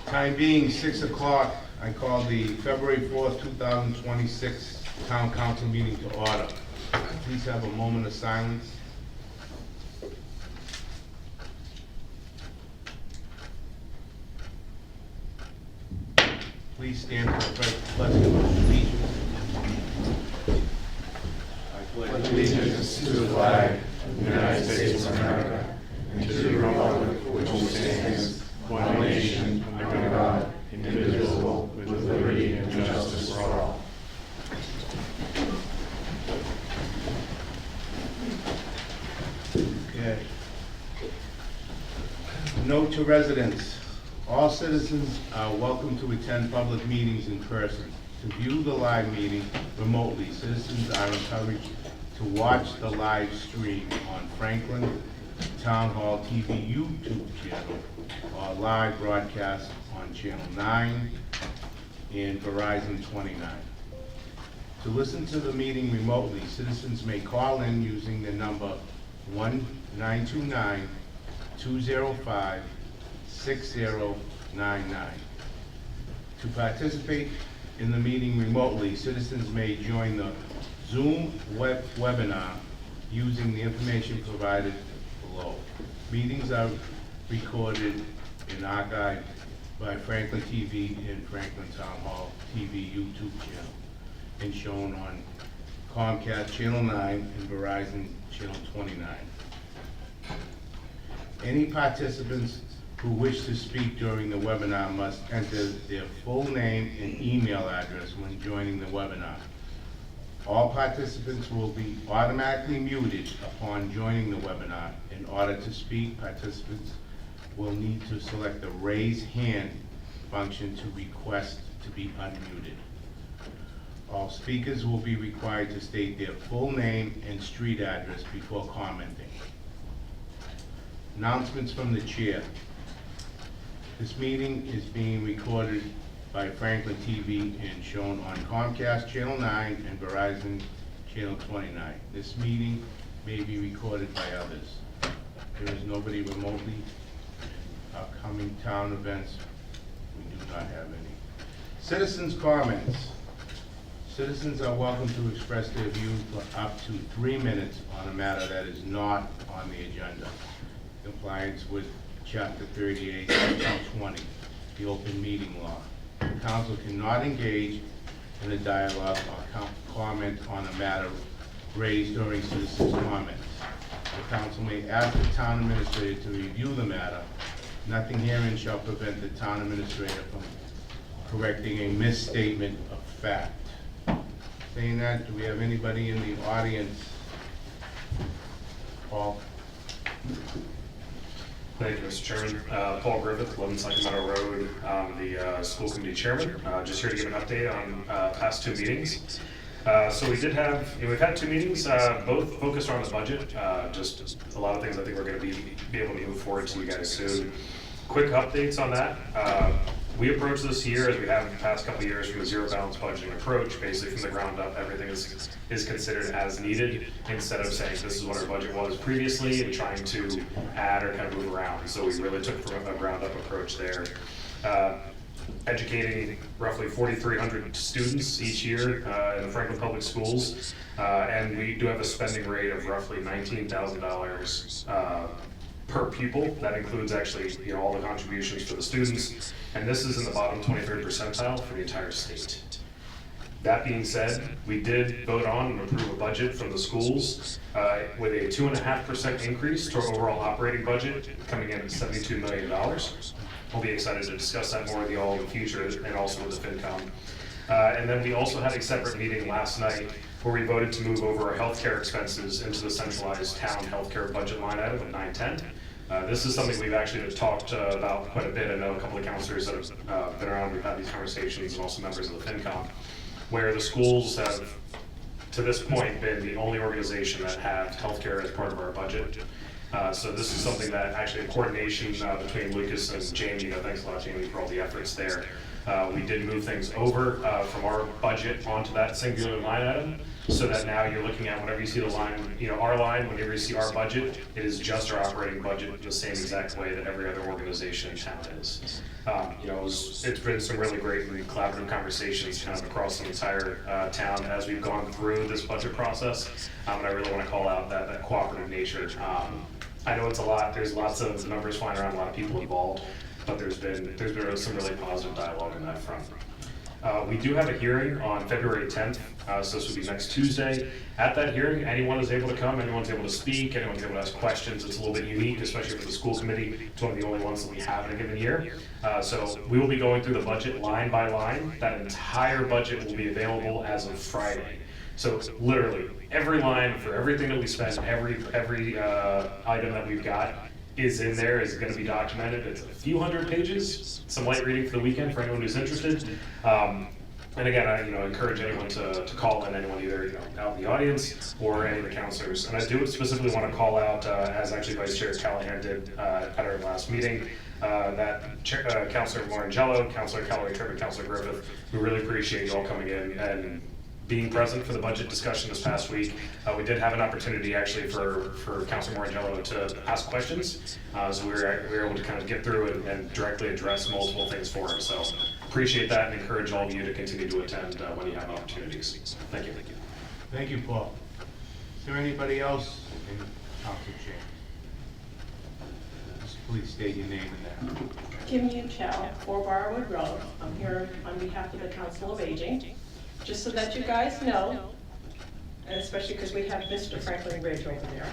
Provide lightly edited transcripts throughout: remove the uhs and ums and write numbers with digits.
Time being 6 o'clock, I call the February 4th, 2026 Town Council meeting to order. Please have a moment of silence. Please stand for the pledge of allegiance. I pledge allegiance to the flag of the United States of America and to the republic for which it stands, one nation, under God, indivisible, with liberty and justice for all. Okay. Note to residents, all citizens are welcome to attend public meetings in person. To view the live meeting remotely, citizens are encouraged to watch the live stream on Franklin Town Hall TV YouTube channel or live broadcast on Channel 9 and Verizon 29. To listen to the meeting remotely, citizens may call in using the number 1-929-205-6099. To participate in the meeting remotely, citizens may join the Zoom webinar using the information provided below. Meetings are recorded and archived by Franklin TV and Franklin Town Hall TV YouTube channel and shown on Comcast Channel 9 and Verizon Channel 29. Any participants who wish to speak during the webinar must enter their full name and email address when joining the webinar. All participants will be automatically muted upon joining the webinar. In order to speak, participants will need to select the raise hand function to request to be unmuted. All speakers will be required to state their full name and street address before commenting. Announcements from the chair. This meeting is being recorded by Franklin TV and shown on Comcast Channel 9 and Verizon Channel 29. This meeting may be recorded by others. There is nobody remotely. Upcoming town events, we do not have any. Citizens' comments. Citizens are welcome to express their views for up to 3 minutes on a matter that is not on the agenda. Compliance with Chapter 38, Section 20, the open meeting law. The council cannot engage in a dialogue or comment on a matter raised during citizens' comments. The council may ask the town administrator to review the matter. Nothing herein shall prevent the town administrator from correcting a misstatement of fact. Saying that, do we have anybody in the audience? Paul? Thank you, Mr. Chairman. Paul Griffith, 11 Sacramento Road, the school committee chairman. Just here to give an update on past two meetings. So we did have, we've had two meetings, both focused on the budget. Just a lot of things I think we're going to be able to move forward to you guys soon. Quick updates on that. We approach this year as we have in the past couple of years from a zero balance budgeting approach. Basically from the ground up, everything is considered as needed instead of saying this is what our budget was previously and trying to add or kind of move around. So we really took from a ground up approach there. Educating roughly 4,300 students each year in the Franklin Public Schools. And we do have a spending rate of roughly $19,000 per pupil. That includes actually all the contributions for the students. And this is in the bottom 23rd percentile for the entire state. That being said, we did vote on and approve a budget from the schools with a 2.5% increase to our overall operating budget, coming in at $72 million. We'll be excited to discuss that more with you all in the future and also with the FinCom. And then we also had a separate meeting last night where we voted to move over our healthcare expenses into the centralized town healthcare budget line item of 910. This is something we've actually talked about quite a bit. I know a couple of councilors that have been around, we've had these conversations, and also members of the FinCom, where the schools have, to this point, been the only organization that have healthcare as part of our budget. So this is something that actually in coordination between Lucas and Jamie, thanks a lot Jamie for all the efforts there. We did move things over from our budget onto that singular line item, so that now you're looking at whenever you see the line, our line, whenever you see our budget, it is just our operating budget the same exact way that every other organization in town is. It's been some really great and collaborative conversations kind of across the entire town as we've gone through this budget process. And I really want to call out that cooperative nature. I know it's a lot, there's lots of numbers flying around, a lot of people involved, but there's been some really positive dialogue on that front. We do have a hearing on February 10th, so this will be next Tuesday. At that hearing, anyone is able to come, anyone's able to speak, anyone's able to ask questions. It's a little bit unique, especially for the school committee. It's one of the only ones that we have in a given year. So we will be going through the budget line by line. That entire budget will be available as of Friday. So literally, every line for everything that we spend, every item that we've got is in there, is going to be documented. It's a few hundred pages, some light reading for the weekend for anyone who's interested. And again, I encourage anyone to call in, anyone either out in the audience or any of the counselors. And I do specifically want to call out, as actually Vice Chair Callahan did at our last meeting, that Councilor Morangello, Councilor Callaway-Tripp, and Councilor Griffith, we really appreciate you all coming in and being present for the budget discussion this past week. We did have an opportunity actually for Councilor Morangello to ask questions. So we were able to kind of get through and directly address multiple things for him. So appreciate that and encourage all of you to continue to attend when you have opportunities. Thank you. Thank you, Paul. Is there anybody else in council chamber? Just please state your name and that. Kim Yu Chow, 4 Barwood Road. I'm here on behalf of the Council of Aging. Just so that you guys know, and especially because we have Mr. Franklin Ridge over there.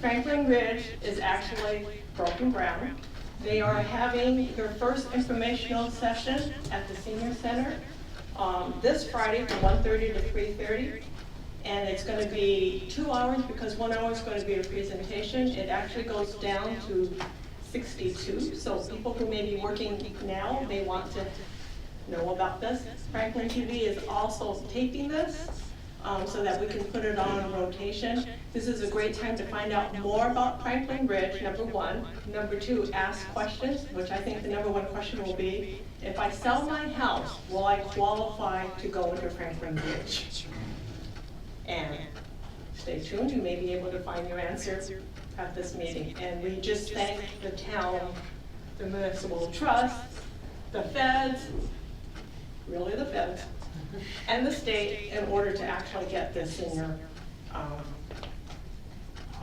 Franklin Ridge is actually broken ground. They are having their first informational session at the Senior Center this Friday from 1:30 to 3:30. And it's going to be 2 hours because 1 hour is going to be a presentation. It actually goes down to 62. So people who may be working now, they want to know about this. Franklin TV is also taping this so that we can put it on rotation. This is a great time to find out more about Franklin Ridge, number one. Number two, ask questions, which I think the number one question will be, if I sell my house, will I qualify to go into Franklin Ridge? And stay tuned, you may be able to find your answer at this meeting. And we just thank the town, the municipal trust, the feds, really the feds, and the state in order to actually get this senior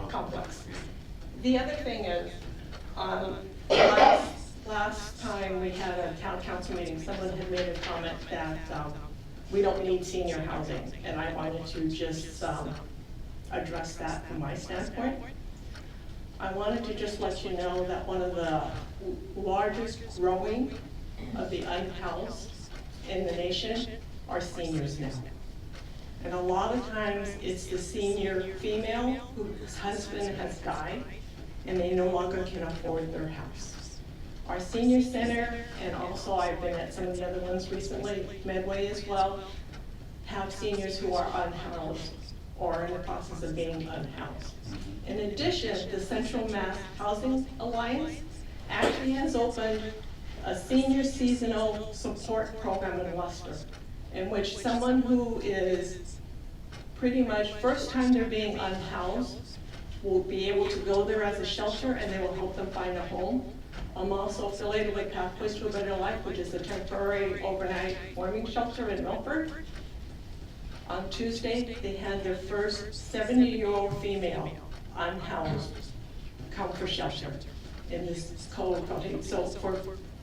complex. The other thing is, last time we had a town council meeting, someone had made a comment that we don't need senior housing, and I wanted to just address that from my standpoint. I wanted to just let you know that one of the largest growing of the unhoused in the nation are seniors now. And a lot of times it's the senior female whose husband has died and they no longer can afford their house. Our senior center, and also I've been at some of the other ones recently, Medway as well, have seniors who are unhoused or in the process of being unhoused. In addition, the Central Mass Housing Alliance actually has opened a senior seasonal support program in Worcester, in which someone who is pretty much first time they're being unhoused will be able to go there as a shelter and they will help them find a home. I'm also affiliated with Pathways to a Better Life, which is a temporary overnight warming shelter in Milford. On Tuesday, they had their first 70-year-old female unhoused come for shelter in this cold country. So for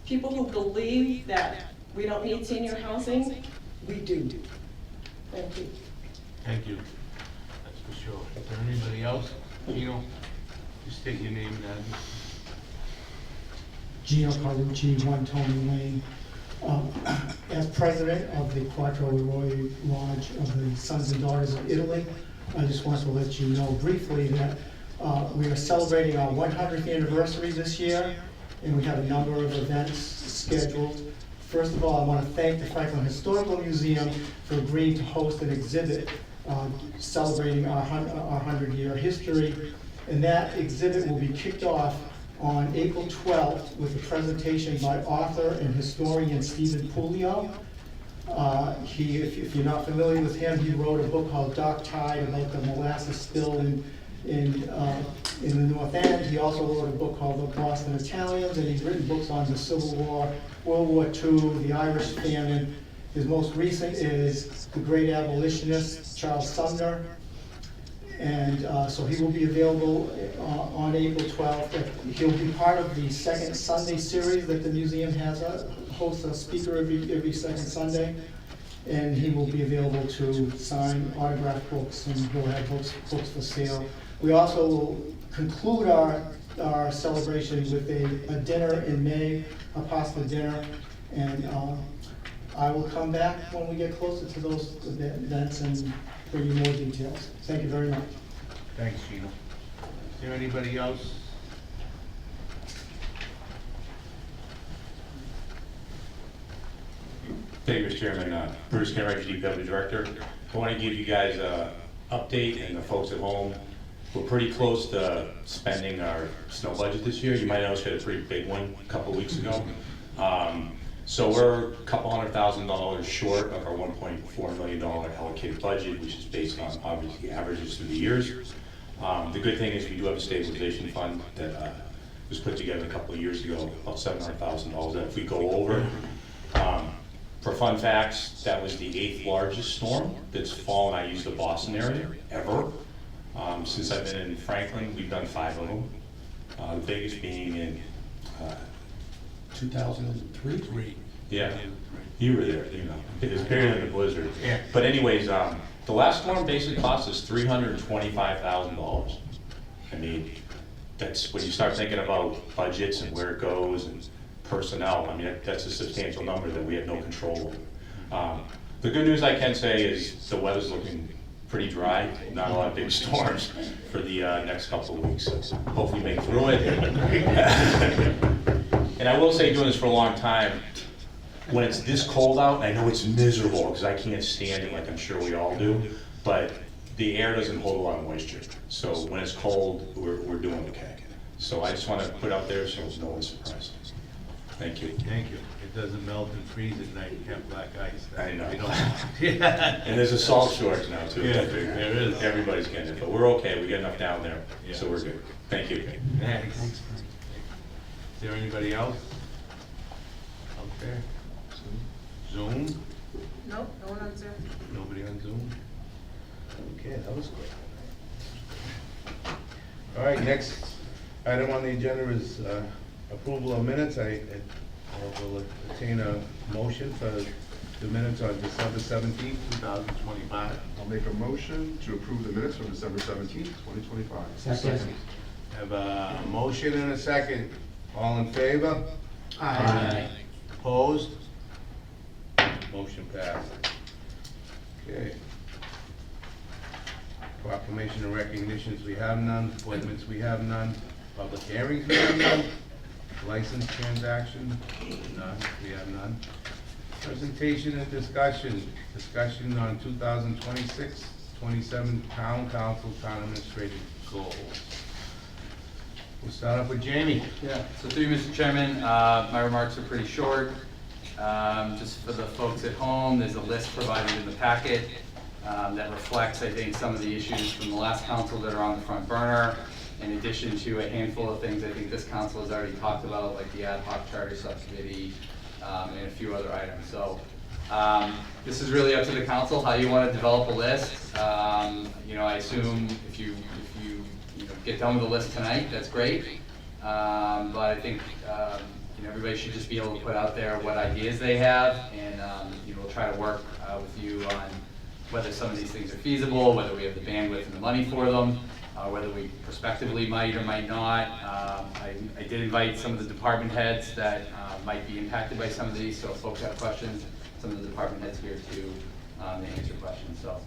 people who believe that we don't need senior housing, we do. Thank you. Thank you. That's for sure. Is there anybody else? Gino, just state your name and address. Gino Carlucci, 1 Tony Lane. As president of the Quattro Roy Lodge of the Sons and Daughters of Italy, I just want to let you know briefly that we are celebrating our 100th anniversary this year, and we have a number of events scheduled. First of all, I want to thank the Franklin Historical Museum for agreeing to host an exhibit celebrating our 100-year history. And that exhibit will be kicked off on April 12th with a presentation by author and historian Stephen Pulio. If you're not familiar with him, he wrote a book called Dark Tide about the molasses spill in the North End. He also wrote a book called The Boston Italians, and he's written books on the Civil War, World War II, the Irish Famine. His most recent is The Great Abolitionist, Charles Sumner. And so he will be available on April 12th. He'll be part of the second Sunday series that the museum hosts a speaker every second Sunday. And he will be available to sign autographed books, and we'll have books for sale. We also will conclude our celebration with a dinner in May, a pasta dinner. And I will come back when we get closer to those events and bring you more details. Thank you very much. Thanks, Gino. Is there anybody else? Thank you, Mr. Chairman. Bruce Kenrick, DPW Director. I want to give you guys an update, and the folks at home. We're pretty close to spending our snow budget this year. You might notice we had a pretty big one a couple of weeks ago. So we're a couple $100,000 short of our $1.4 million allocated budget, which is based on obviously averages through the years. The good thing is we do have a stabilization fund that was put together a couple of years ago, about $700,000. And if we go over, for fun facts, that was the 8th largest storm that's fallen. I use the Boston area ever. Since I've been in Franklin, we've done 5 of them. The biggest being in 2003? Yeah, you were there, you know. It was bigger than the blizzard. Yeah. But anyways, the last storm basically cost us $325,000. I mean, that's when you start thinking about budgets and where it goes and personnel. I mean, that's a substantial number that we have no control over. The good news I can say is the weather's looking pretty dry, not a lot of big storms for the next couple of weeks. So hopefully make through it. And I will say, doing this for a long time, when it's this cold out, I know it's miserable because I can't stand it like I'm sure we all do, but the air doesn't hold a lot of moisture. So when it's cold, we're doing okay. So I just want to put out there so no one's surprised. Thank you. Thank you. It doesn't melt and freeze at night and have black ice. I know. Yeah. And there's a salt shortage now too. Yeah, there is. Everybody's getting it, but we're okay. We got enough down there, so we're good. Thank you. Thanks. Is there anybody else? Okay. Zoom? Nope, no one on Zoom. Nobody on Zoom? Okay, that was quick. All right, next item on the agenda is approval of minutes. I will obtain a motion for the minutes on December 17th, 2025. I'll make a motion to approve the minutes from December 17th, 2025. Second. Have a motion and a second. All in favor? Aye. Opposed? Motion passed. Okay. Proclamation and recognitions, we have none. Appointments, we have none. Public hearings, we have none. License transaction, none, we have none. Presentation and discussion, discussion on 2026-27 Town Council Town Administrative goals. We'll start off with Jamie. Yeah, so through you, Mr. Chairman, my remarks are pretty short. Just for the folks at home, there's a list provided in the packet that reflects, I think, some of the issues from the last council that are on the front burner, in addition to a handful of things I think this council has already talked about, like the ad hoc charter subcommittee and a few other items. So this is really up to the council how you want to develop a list. I assume if you get done with the list tonight, that's great. But I think everybody should just be able to put out there what ideas they have, and we'll try to work with you on whether some of these things are feasible, whether we have the bandwidth and the money for them, whether we prospectively might or might not. I did invite some of the department heads that might be impacted by some of these, so if folks have questions, some of the department heads here to answer questions. So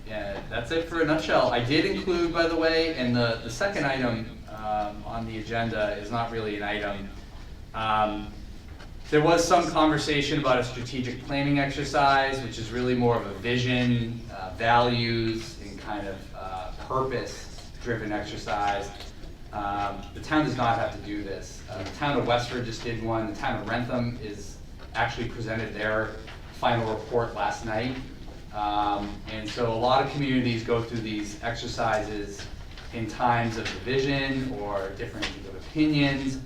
yeah, that's it for a nutshell. I did include, by the way, and the second item on the agenda is not really an item. There was some conversation about a strategic planning exercise, which is really more of a vision, values, and kind of purpose driven exercise. The town does not have to do this. The town of Westford just did one. The town of Rentham is actually presented their final report last night. And so a lot of communities go through these exercises in times of division or differences of opinions.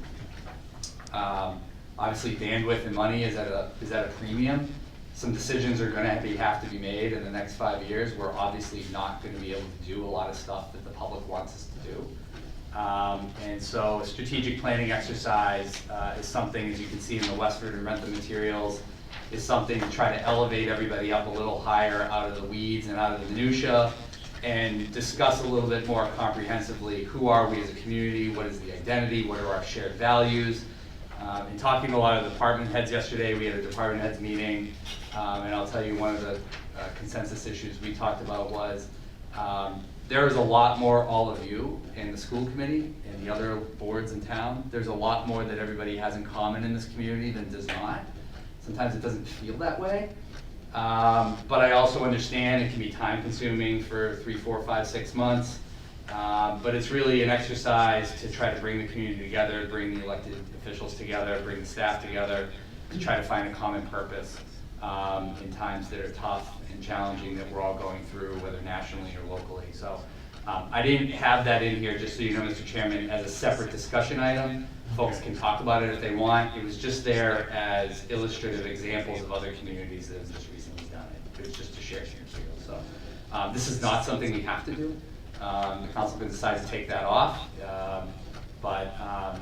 Obviously bandwidth and money is at a premium. Some decisions are gonna have to be made in the next 5 years. We're obviously not gonna be able to do a lot of stuff that the public wants us to do. And so a strategic planning exercise is something, as you can see in the Westford and Rentham materials, is something to try to elevate everybody up a little higher out of the weeds and out of the minutia, and discuss a little bit more comprehensively, who are we as a community, what is the identity, what are our shared values. In talking to a lot of department heads yesterday, we had a department heads meeting, and I'll tell you one of the consensus issues we talked about was, there is a lot more, all of you in the school committee and the other boards in town, there's a lot more that everybody has in common in this community than does not. Sometimes it doesn't feel that way. But I also understand it can be time consuming for 3, 4, 5, 6 months. But it's really an exercise to try to bring the community together, bring the elected officials together, bring the staff together, to try to find a common purpose in times that are tough and challenging that we're all going through, whether nationally or locally. So I didn't have that in here, just so you know, Mr. Chairman, as a separate discussion item. Folks can talk about it if they want. It was just there as illustrative examples of other communities that have just recently done it. It was just to share some material. So this is not something we have to do. The council can decide to take that off. But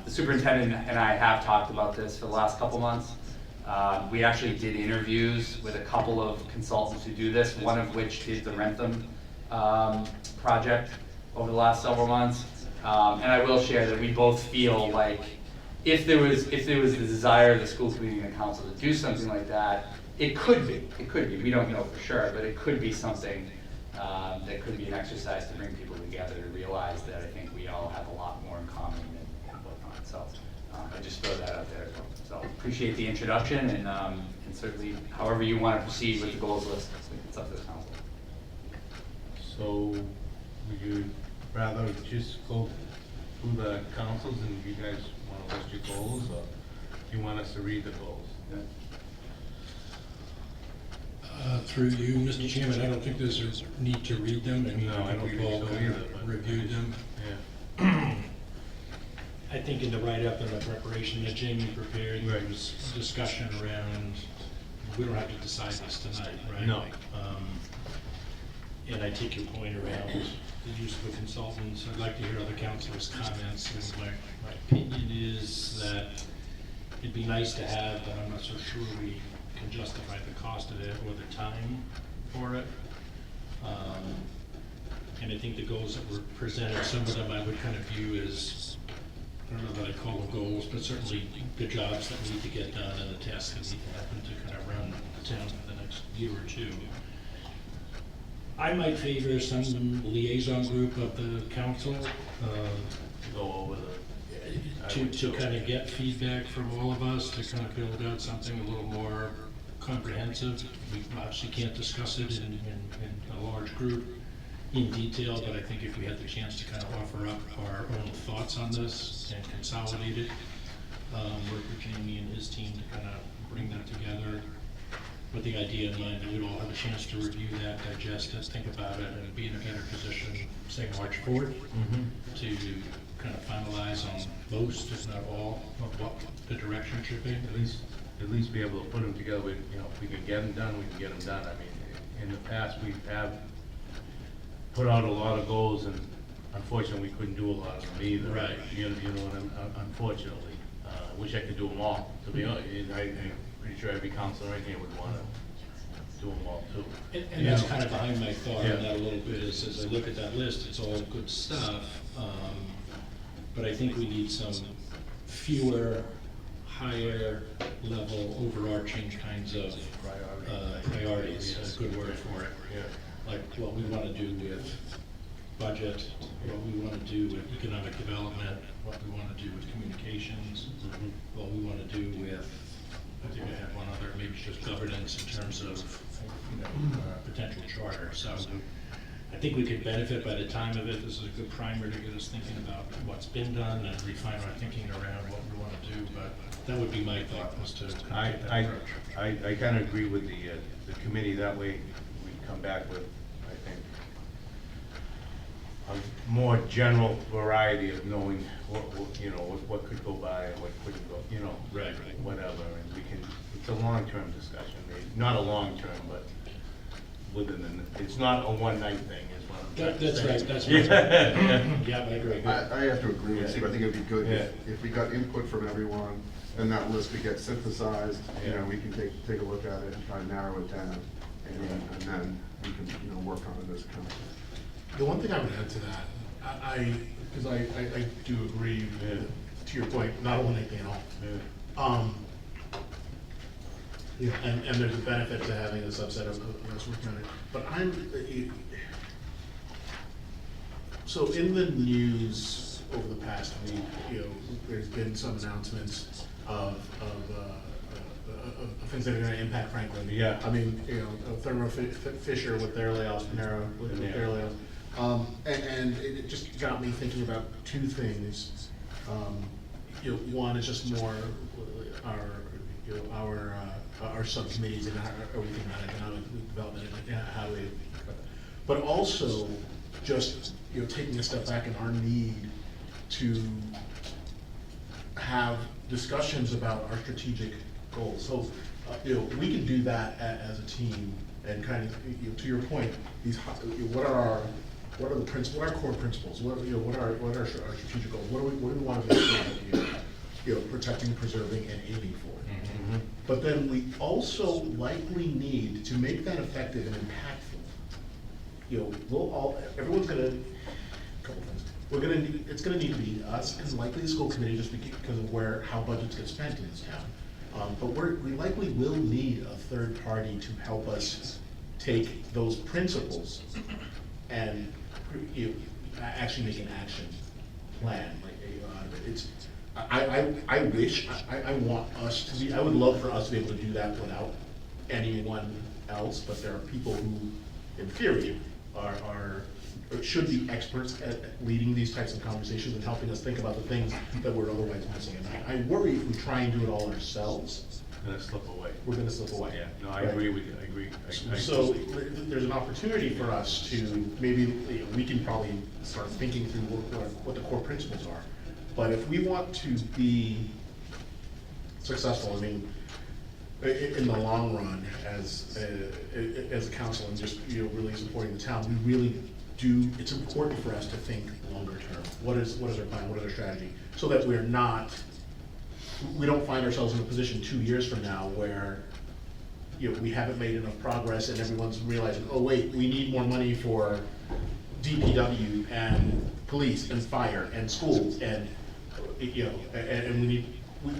the superintendent and I have talked about this for the last couple months. We actually did interviews with a couple of consultants who do this, one of which did the Rentham project over the last several months. And I will share that we both feel like if there was the desire of the school committee and the council to do something like that, it could be, we don't know for sure, but it could be something that could be an exercise to bring people together to realize that I think we all have a lot more in common and whatnot. So I just throw that out there. So appreciate the introduction, and certainly however you want to proceed with the goals list, it's up to the council. So would you rather just go through the councils and you guys want to list your goals, or do you want us to read the goals? Through you, Mr. Chairman, I don't think there's a need to read them. I mean, No, I don't we've think all so either, but- reviewed them. Yeah. I think in the write-up and the preparation that Jamie prepared, there Right. was discussion around, we don't have to decide this tonight, right? No. And I take your point around the use of a consultant. I'd like to hear other councilors' comments. And my opinion is that it'd be nice to have, but I'm not so sure we can justify the cost of it or the time for it. And I think the goals that were presented, some of them I would kind of view as, I don't know that I call them goals, but certainly the jobs that need to get done and the tasks that need to happen to kind of run the town for the next year or two. I might favor some liaison group of the council Go over the. to kind of get feedback from all of us, to kind of build out something a little more comprehensive. We obviously can't discuss it in a large group in detail, but I think if we had the chance to kind of offer up our own thoughts on this and consolidate it, work with Jamie and his team to kind of bring that together with the idea in mind that we'd all have a chance to review that, digest it, think about it, and be in a better position, say March 4th, to kind of finalize on most, if not all, of what the direction should be. At least be able to put them together. If we can get them done, we can get them done. I mean, in the past, we have put out a lot of goals, and unfortunately, we couldn't do a lot of them either. Right. You know what unfortunately. I wish I could do them all, to be honest. I'm pretty sure every councilor in here would want to do them all too. And that's kind of behind my thought Yeah. on that a little bit, is as I look at that list, it's all good stuff. But I think we need some fewer, higher level overarching kinds of priorities, is a good word for it. Yeah. Like what we want to do with budget, what we want to do with economic development, what we want to do with communications, what we want to do with, I think I have one other, maybe just governance in terms of, potential charter. So I think we could benefit by the time of it. This is a good primer to get us thinking about what's been done and refine our thinking around what we want to do, but that would be my thought, was to kind of take that approach. I kind of agree with the committee. That way we come back with, I think, a more general variety of knowing what could go by and what couldn't go, Right. whatever. And we can, it's a long-term discussion, not a long-term, but it's not a one-night thing, is what I'm trying to That's say. right, that's right. Yeah, I agree. I have to agree with Steve. I think it'd be good Yeah. if we got input from everyone, and that list could get synthesized, we can take a look at it and try and narrow it down, and then we can, work on it as a council. The one thing I would add to that, because I do agree with, to your point, not only thing at all. And there's a benefit to having a subset of us working on it. But so in the news over the past week, there's been some announcements of things that are going to impact Franklin. Yeah. I mean, Thermo Fisher with their layoffs, Panera with their layoffs. And it just got me thinking about two things. One is just more our subcommittees and how we think about economic development and how we, but also just taking a step back in our need to have discussions about our strategic goals. So we can do that as a team and kind of to your point, what are the principles? What are our core principles? What are our strategic goals? What do we want to be protecting, preserving, and aiming for? Mm-hmm. But then we also likely need to make that effective and impactful. Everyone's gonna, couple things. It's gonna need to be us and likely the school committee just because of how budgets get spent in this town. But we likely will need a third party to help us take those principles and actually make an action plan. I want us to be, I would love for us to be able to do that without anyone else, but there are people who, in theory, should be experts at leading these types of conversations and helping us think about the things that we're otherwise missing. And I worry if we try and do it all ourselves, Gonna slip away. we're gonna slip away. Yeah, no, I Right? agree with you, I agree. So there's an opportunity for us to, maybe, we can probably start thinking through what the core principles are. But if we want to be successful, I mean, in the long run, as a council and just, really supporting the town, we really do, it's important for us to think longer term. What is our plan, what is our strategy? So that we don't find ourselves in a position 2 years from now where we haven't made enough progress and everyone's realizing, oh wait, we need more money for DPW and police and fire and schools and and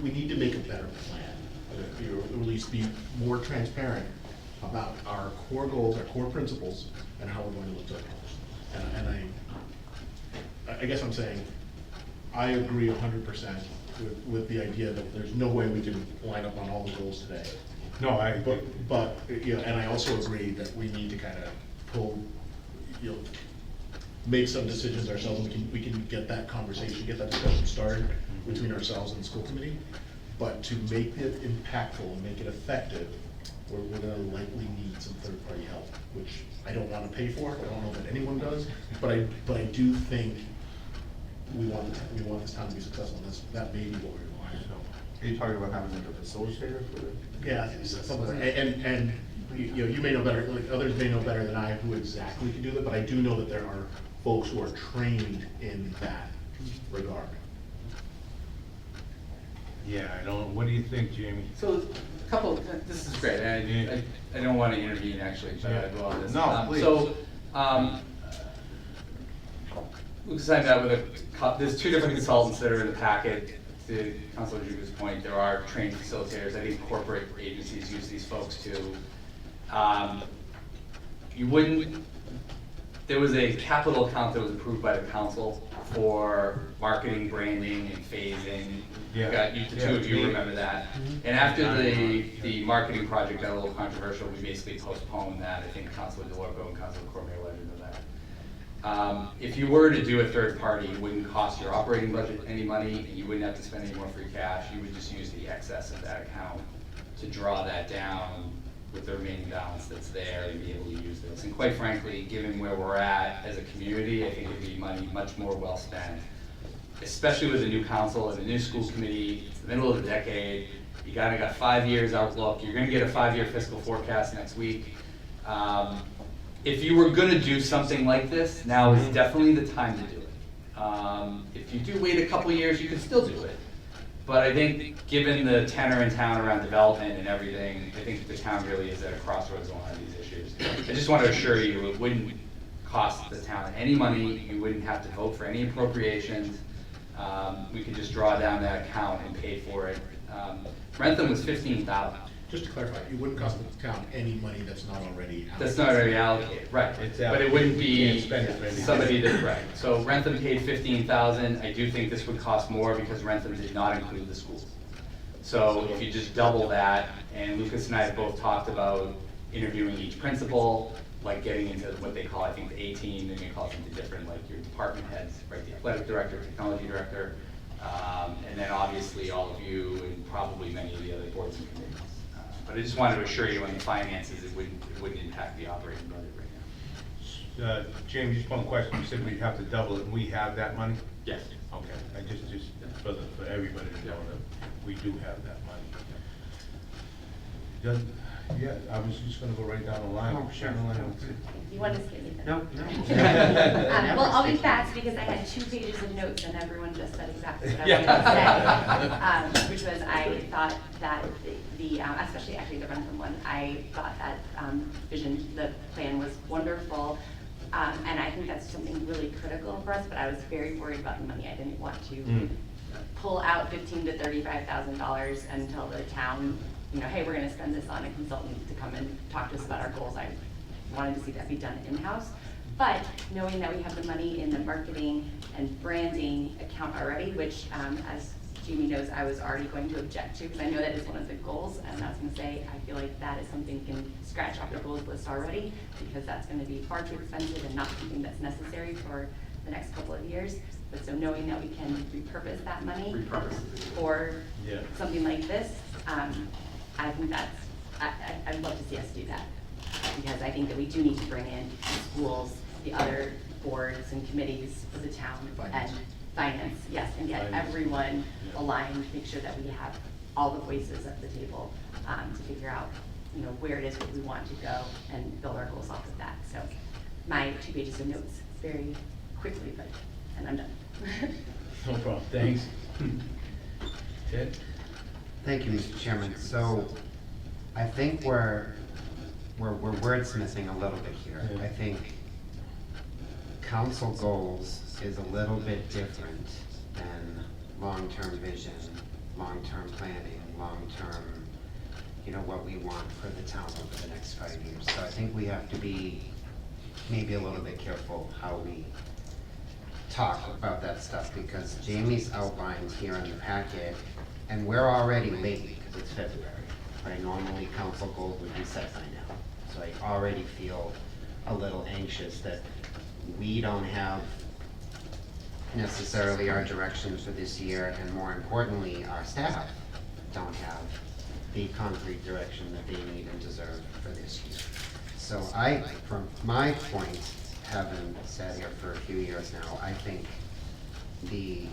we need to make a better plan, or at least be more transparent about our core goals, our core principles, and how we're going to look to accomplish them. And I guess I'm saying I agree 100% with the idea that there's no way we can line up on all the goals today. No, But and I also agree that we need to kind of pull, make some decisions ourselves, and we can get that conversation, get that discussion started between ourselves and the school committee. But to make it impactful and make it effective, we're gonna likely need some third-party help, which I don't wanna pay for. I don't know that anyone does, but I do think we want this town to be successful, and that may be what we require. Are you talking about having like a facilitator for it? Yeah, something like that. And you may know better, like others may know better than I who exactly can do that, but I do know that there are folks who are trained in that regard. Yeah, what do you think, Jamie? So, this is great, and I don't want to intervene actually, but I will on this. No, please. So, Lucas and I met with there's two different consultants that are in the packet. To Councilor Mtg's point, there are trained facilitators. I think corporate agencies use these folks too. There was a capital account that was approved by the council for marketing, branding, and phasing. Yeah. The two of you remember that. And after the marketing project got a little controversial, we basically postponed that. I think Councilor DeLorco and Councilor Cormier let you know that. If you were to do a third party, it wouldn't cost your operating budget any money, and you wouldn't have to spend any more free cash. You would just use the excess of that account to draw that down with the remaining balance that's there and be able to use this. And quite frankly, given where we're at as a community, I think it'd be money much more well spent, especially with a new council and a new school committee. It's the middle of the decade. You got 5 years outlook. You're gonna get a 5-year fiscal forecast next week. If you were gonna do something like this, now is definitely the time to do it. If you do wait a couple years, you can still do it. But I think, given the tenor in town around development and everything, I think the town really is at a crossroads on a lot of these issues. I just want to assure you, it wouldn't cost the town any money. You wouldn't have to vote for any appropriations. We could just draw down that account and pay for it. Rentham was $15,000. Just to clarify, it wouldn't cost the town any money that's not already allocated. That's not already allocated, right? It's But it wouldn't you be can't spend it for anything. somebody that, right. So Rentham paid $15,000. I do think this would cost more because Rentham did not include the schools. So if you just double that, and Lucas and I have both talked about interviewing each principal, like getting into what they call, I think, the 18, and they call something different, like your department heads, right? The athletic director, technology director, and then obviously all of you and probably many of the other boards and committees. But I just wanted to assure you on the finances, it wouldn't impact the operating budget right now. James, just one question. You said we'd have to double it, and we have that money? Yes. Okay, I just for everybody to know that we do have that money. Yeah, I was just gonna go right down the line. Oh, sure. You want to skip me then? No. Well, I'll be fast because I had 2 pages of notes and everyone just said exactly what I wanted to say. Which was, I thought that the especially actually the Rentham one, I thought that vision, the plan was wonderful. And I think that's something really critical for us, but I was very worried about the money. I didn't want to pull out $15,000 to $35,000 and tell the town, you know, hey, we're gonna spend this on a consultant to come and talk to us about our goals. I wanted to see that be done in-house. But knowing that we have the money in the marketing and branding account already, which as Jamie knows, I was already going to object to, because I know that is one of the goals, and I was gonna say, I feel like that is something we can scratch off the goals list already, because that's gonna be far too expensive and not something that's necessary for the next couple of years. But so knowing that we can repurpose that money for something like this, I think that's, I'd love to see us do that. Because I think that we do need to bring in the schools, the other boards and committees of the town, and finance, yes, and get everyone aligned, make sure that we have all the voices at the table to figure out, you know, where it is that we want to go and build our goals off of that. So my 2 pages of notes, very quickly, but, and I'm done. No problem, thanks. Ted? Thank you, Mr. Chairman. So I think we're wordsmithing a little bit here. I think council goals is a little bit different than long-term vision, long-term planning, long-term, you know, what we want for the town over the next 5 years. So I think we have to be maybe a little bit careful how we talk about that stuff, because Jamie's outlined here in the packet, and we're already late because it's February, right? Normally council goals would be set by now. So I already feel a little anxious that we don't have necessarily our direction for this year, and more importantly, our staff don't have the concrete direction that they need and deserve for this year. So I, from my point, having sat here for a few years now, I think the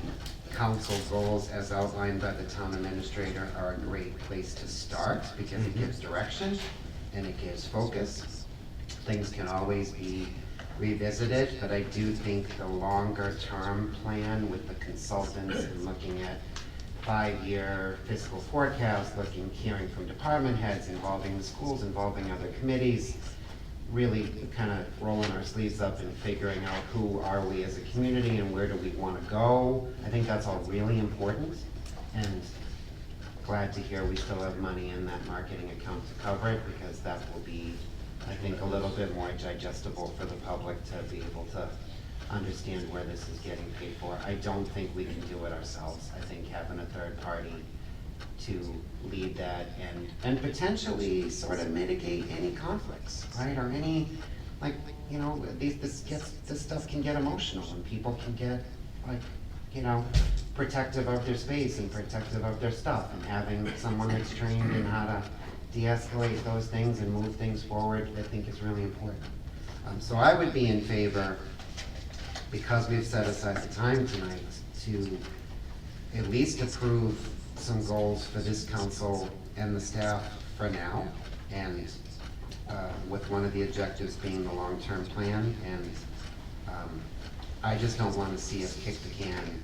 council goals as outlined by the town administrator are a great place to start, because it gives direction and it gives focus. Things can always be revisited, but I do think the longer term plan with the consultants and looking at 5-year fiscal forecast, hearing from department heads, involving the schools, involving other committees, really kind of rolling our sleeves up and figuring out who are we as a community and where do we want to go. I think that's all really important, and glad to hear we still have money in that marketing account to cover it, because that will be, I think, a little bit more digestible for the public to be able to understand where this is getting paid for. I don't think we can do it ourselves. I think having a third party to lead that and potentially sort of mitigate any conflicts, right? Or any like, you know, this stuff can get emotional, and people can get, like, you know, protective of their space and protective of their stuff, and having someone that's trained in how to de-escalate those things and move things forward, I think is really important. So I would be in favor, because we've set aside the time tonight, to at least approve some goals for this council and the staff for now, and with one of the objectives being the long-term plan. And I just don't want to see us kick the can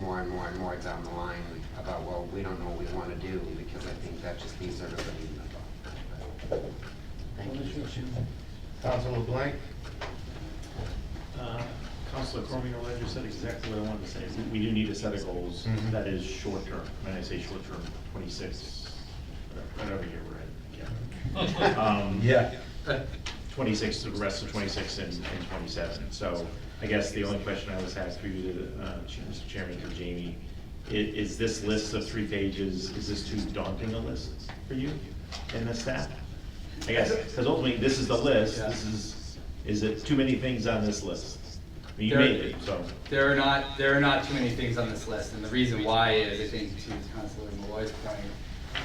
more and more and more down the line about, well, we don't know what we want to do, because I think that just leaves everybody in the dark. Thank you. Council LeBlanc? Councilor Cormier Ledger said exactly what I wanted to say. We do need a set of goals that is short-term. When I say short-term, 26, whatever year we're in. Yeah. 26, the rest of 26 and 27. So I guess the only question I was asked for you, Mr. Chairman, to Jamie, is this list of 3 pages, is this too daunting a list for you and the staff? I guess, because ultimately, this is the list. Is it too many things on this list? You made it, so. There are not too many things on this list, and the reason why is, I think, to Councilor Malloy's point,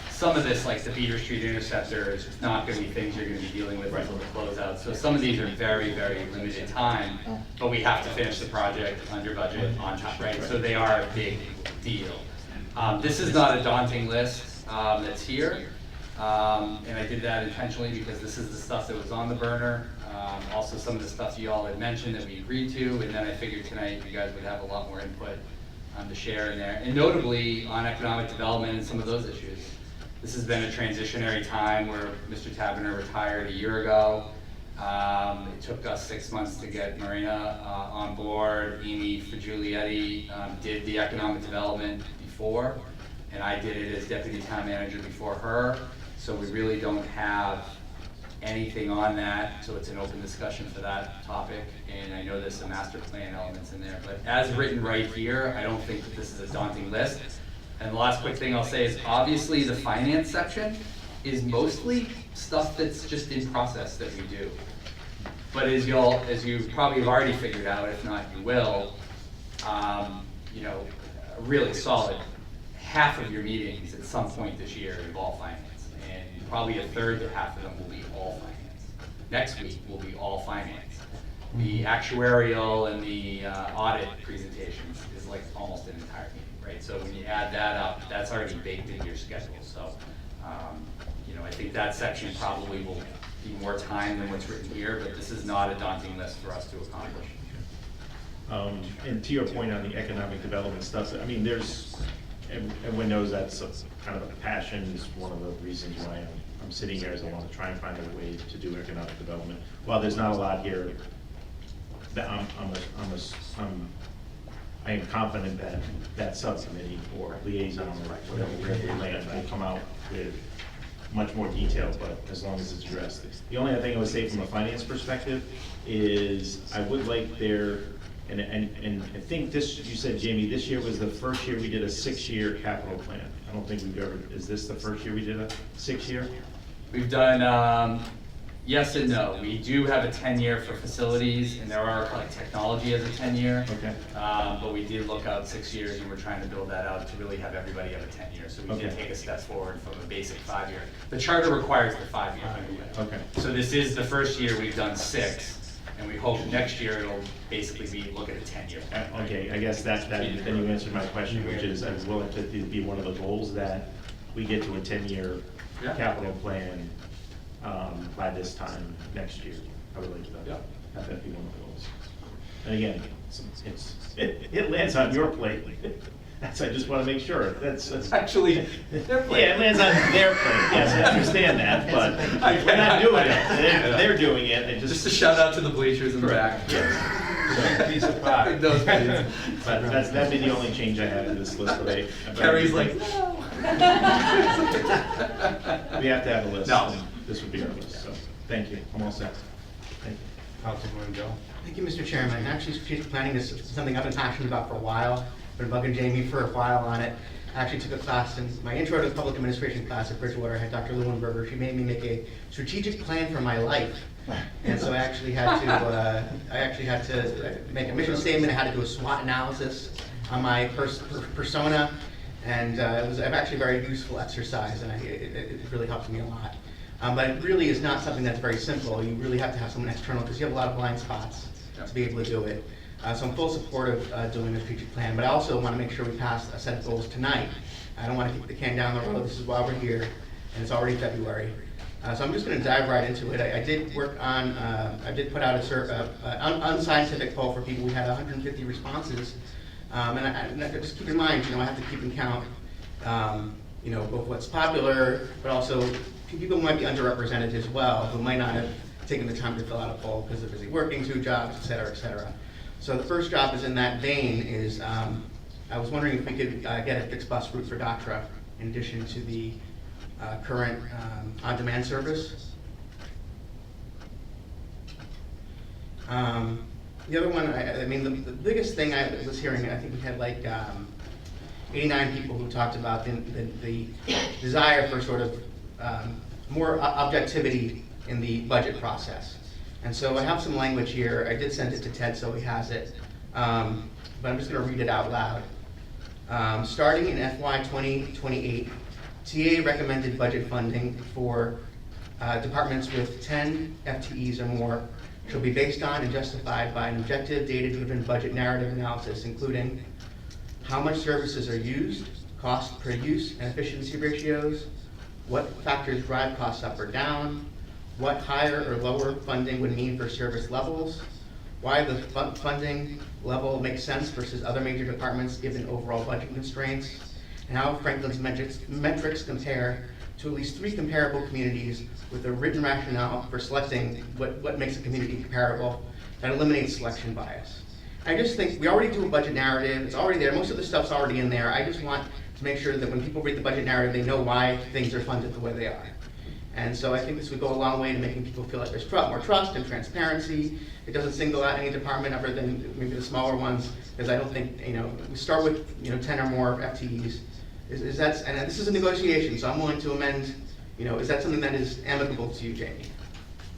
some of this, like the Beaver Street Interceptor, is not gonna be things you're gonna be dealing with until the closeout. So some of these are very, very limited time, but we have to finish the project under budget, on time, right? So they are a big deal. This is not a daunting list that's here, and I did that intentionally because this is the stuff that was on the burner. Also some of the stuff you all had mentioned that we agreed to, and then I figured tonight you guys would have a lot more input to share in there. And notably on economic development and some of those issues. This has been a transitionary time where Mr. Taberner retired a year ago. It took us 6 months to get Marina on board. Amy Fagiulietti did the economic development before, and I did it as deputy town manager before her. So we really don't have anything on that, so it's an open discussion for that topic. And I know there's some master plan elements in there, but as written right here, I don't think that this is a daunting list. And the last quick thing I'll say is, obviously the finance section is mostly stuff that's just in process that we do. But as you probably have already figured out, if not you will, you know, a really solid half of your meetings at some point this year involve finance. And probably a third to half of them will be all finance. Next week will be all finance. The actuarial and the audit presentations is like almost an entire meeting, right? So when you add that up, that's already baked into your schedule. So, you know, I think that section probably will be more time than what's written here, but this is not a daunting list for us to accomplish. And to your point on the economic development stuff, I mean, everyone knows that's kind of a passion. It's one of the reasons why I'm sitting here, is I want to try and find a way to do economic development. While there's not a lot here, that I am confident that that subcommittee or liaison or whatever we land will come out with much more detail, but as long as it's addressed. The only other thing I would say from a finance perspective is I would like there, and I think this, you said, Jamie, this year was the first year we did a 6-year capital plan. I don't think we've ever, is this the first year we did a 6-year? We've done, yes and no. We do have a 10-year for facilities, and there are, like, technology as a 10-year. Okay. But we did look out 6 years, and we're trying to build that out to really have everybody have a 10-year. So we did Okay. take a step forward from a basic 5-year. The charter requires the 5-year. Okay. So this is the first year we've done 6, and we hope next year it'll basically be, look at a 10-year. Okay, I guess then you answered my question, which is I was willing to be one of the goals that we get to a 10-year Yeah. capital plan by this time next year. I would like to Yeah. have that be one of the goals. And again, it lands on your plate. That's, I just want to make sure. That's Actually, their plan. yeah, it lands on their plate. Yes, I understand that, but we're not doing it. They're doing it. They Just a shout out to the bleachers in the back. Yes. Piece of pie. Those bleachers. But that'd be the only change I have to this list today. Carrie's like, no. We have to have a list. No. And this would be our list, so, thank you. I'm all set. Thank you. Councilman Joe? Thank you, Mr. Chairman. Actually, strategic planning is something I've been passionate about for a while. Been bugging Jamie for a while on it. I actually took a class in my intro to public administration class at Bridgewater. I had Dr. Lewinberger. She made me make a strategic plan for my life. And so I actually had to make a mission statement. I had to do a SWOT analysis on my persona. And it was actually a very useful exercise, and it really helped me a lot. But it really is not something that's very simple. You really have to have someone external because you have a lot of blind spots to be able to do it. So I'm full support of doing a strategic plan, but I also want to make sure we pass a set of goals tonight. I don't want to kick the can down the road. This is why we're here, and it's already February. So I'm just going to dive right into it. I did work on, I did put out an unscientific poll for people. We had 150 responses. And just keep in mind, I have to keep in count, both what's popular, but also people might be underrepresented as well, who might not have taken the time to fill out a poll because they're busy working 2 jobs, et cetera, et cetera. So the first job is in that vein is, I was wondering if we could get a fixed bus route for DOTRA in addition to the current on-demand service. The other one, the biggest thing I was hearing, I think we had like 89 people who talked about the desire for sort of more objectivity in the budget process. And so I have some language here. I did send it to Ted, so he has it. But I'm just going to read it out loud. Starting in FY 2028, TA recommended budget funding for departments with 10 FTEs or more shall be based on and justified by an objective, data-driven budget narrative analysis, including how much services are used, cost per use and efficiency ratios, what factors drive costs up or down, what higher or lower funding would mean for service levels, why the funding level makes sense versus other major departments given overall budget constraints, and how Franklin's metrics compare to at least 3 comparable communities with a written rationale for selecting what makes a community comparable that eliminates selection bias. I just think we already do a budget narrative. It's already there. Most of the stuff's already in there. I just want to make sure that when people read the budget narrative, they know why things are funded the way they are. And so I think this would go a long way to making people feel like there's more trust and transparency. It doesn't single out any department other than maybe the smaller ones, because I don't think, we start with 10 or more FTEs. And this is a negotiation, so I'm willing to amend, is that something that is amicable to you, Jamie?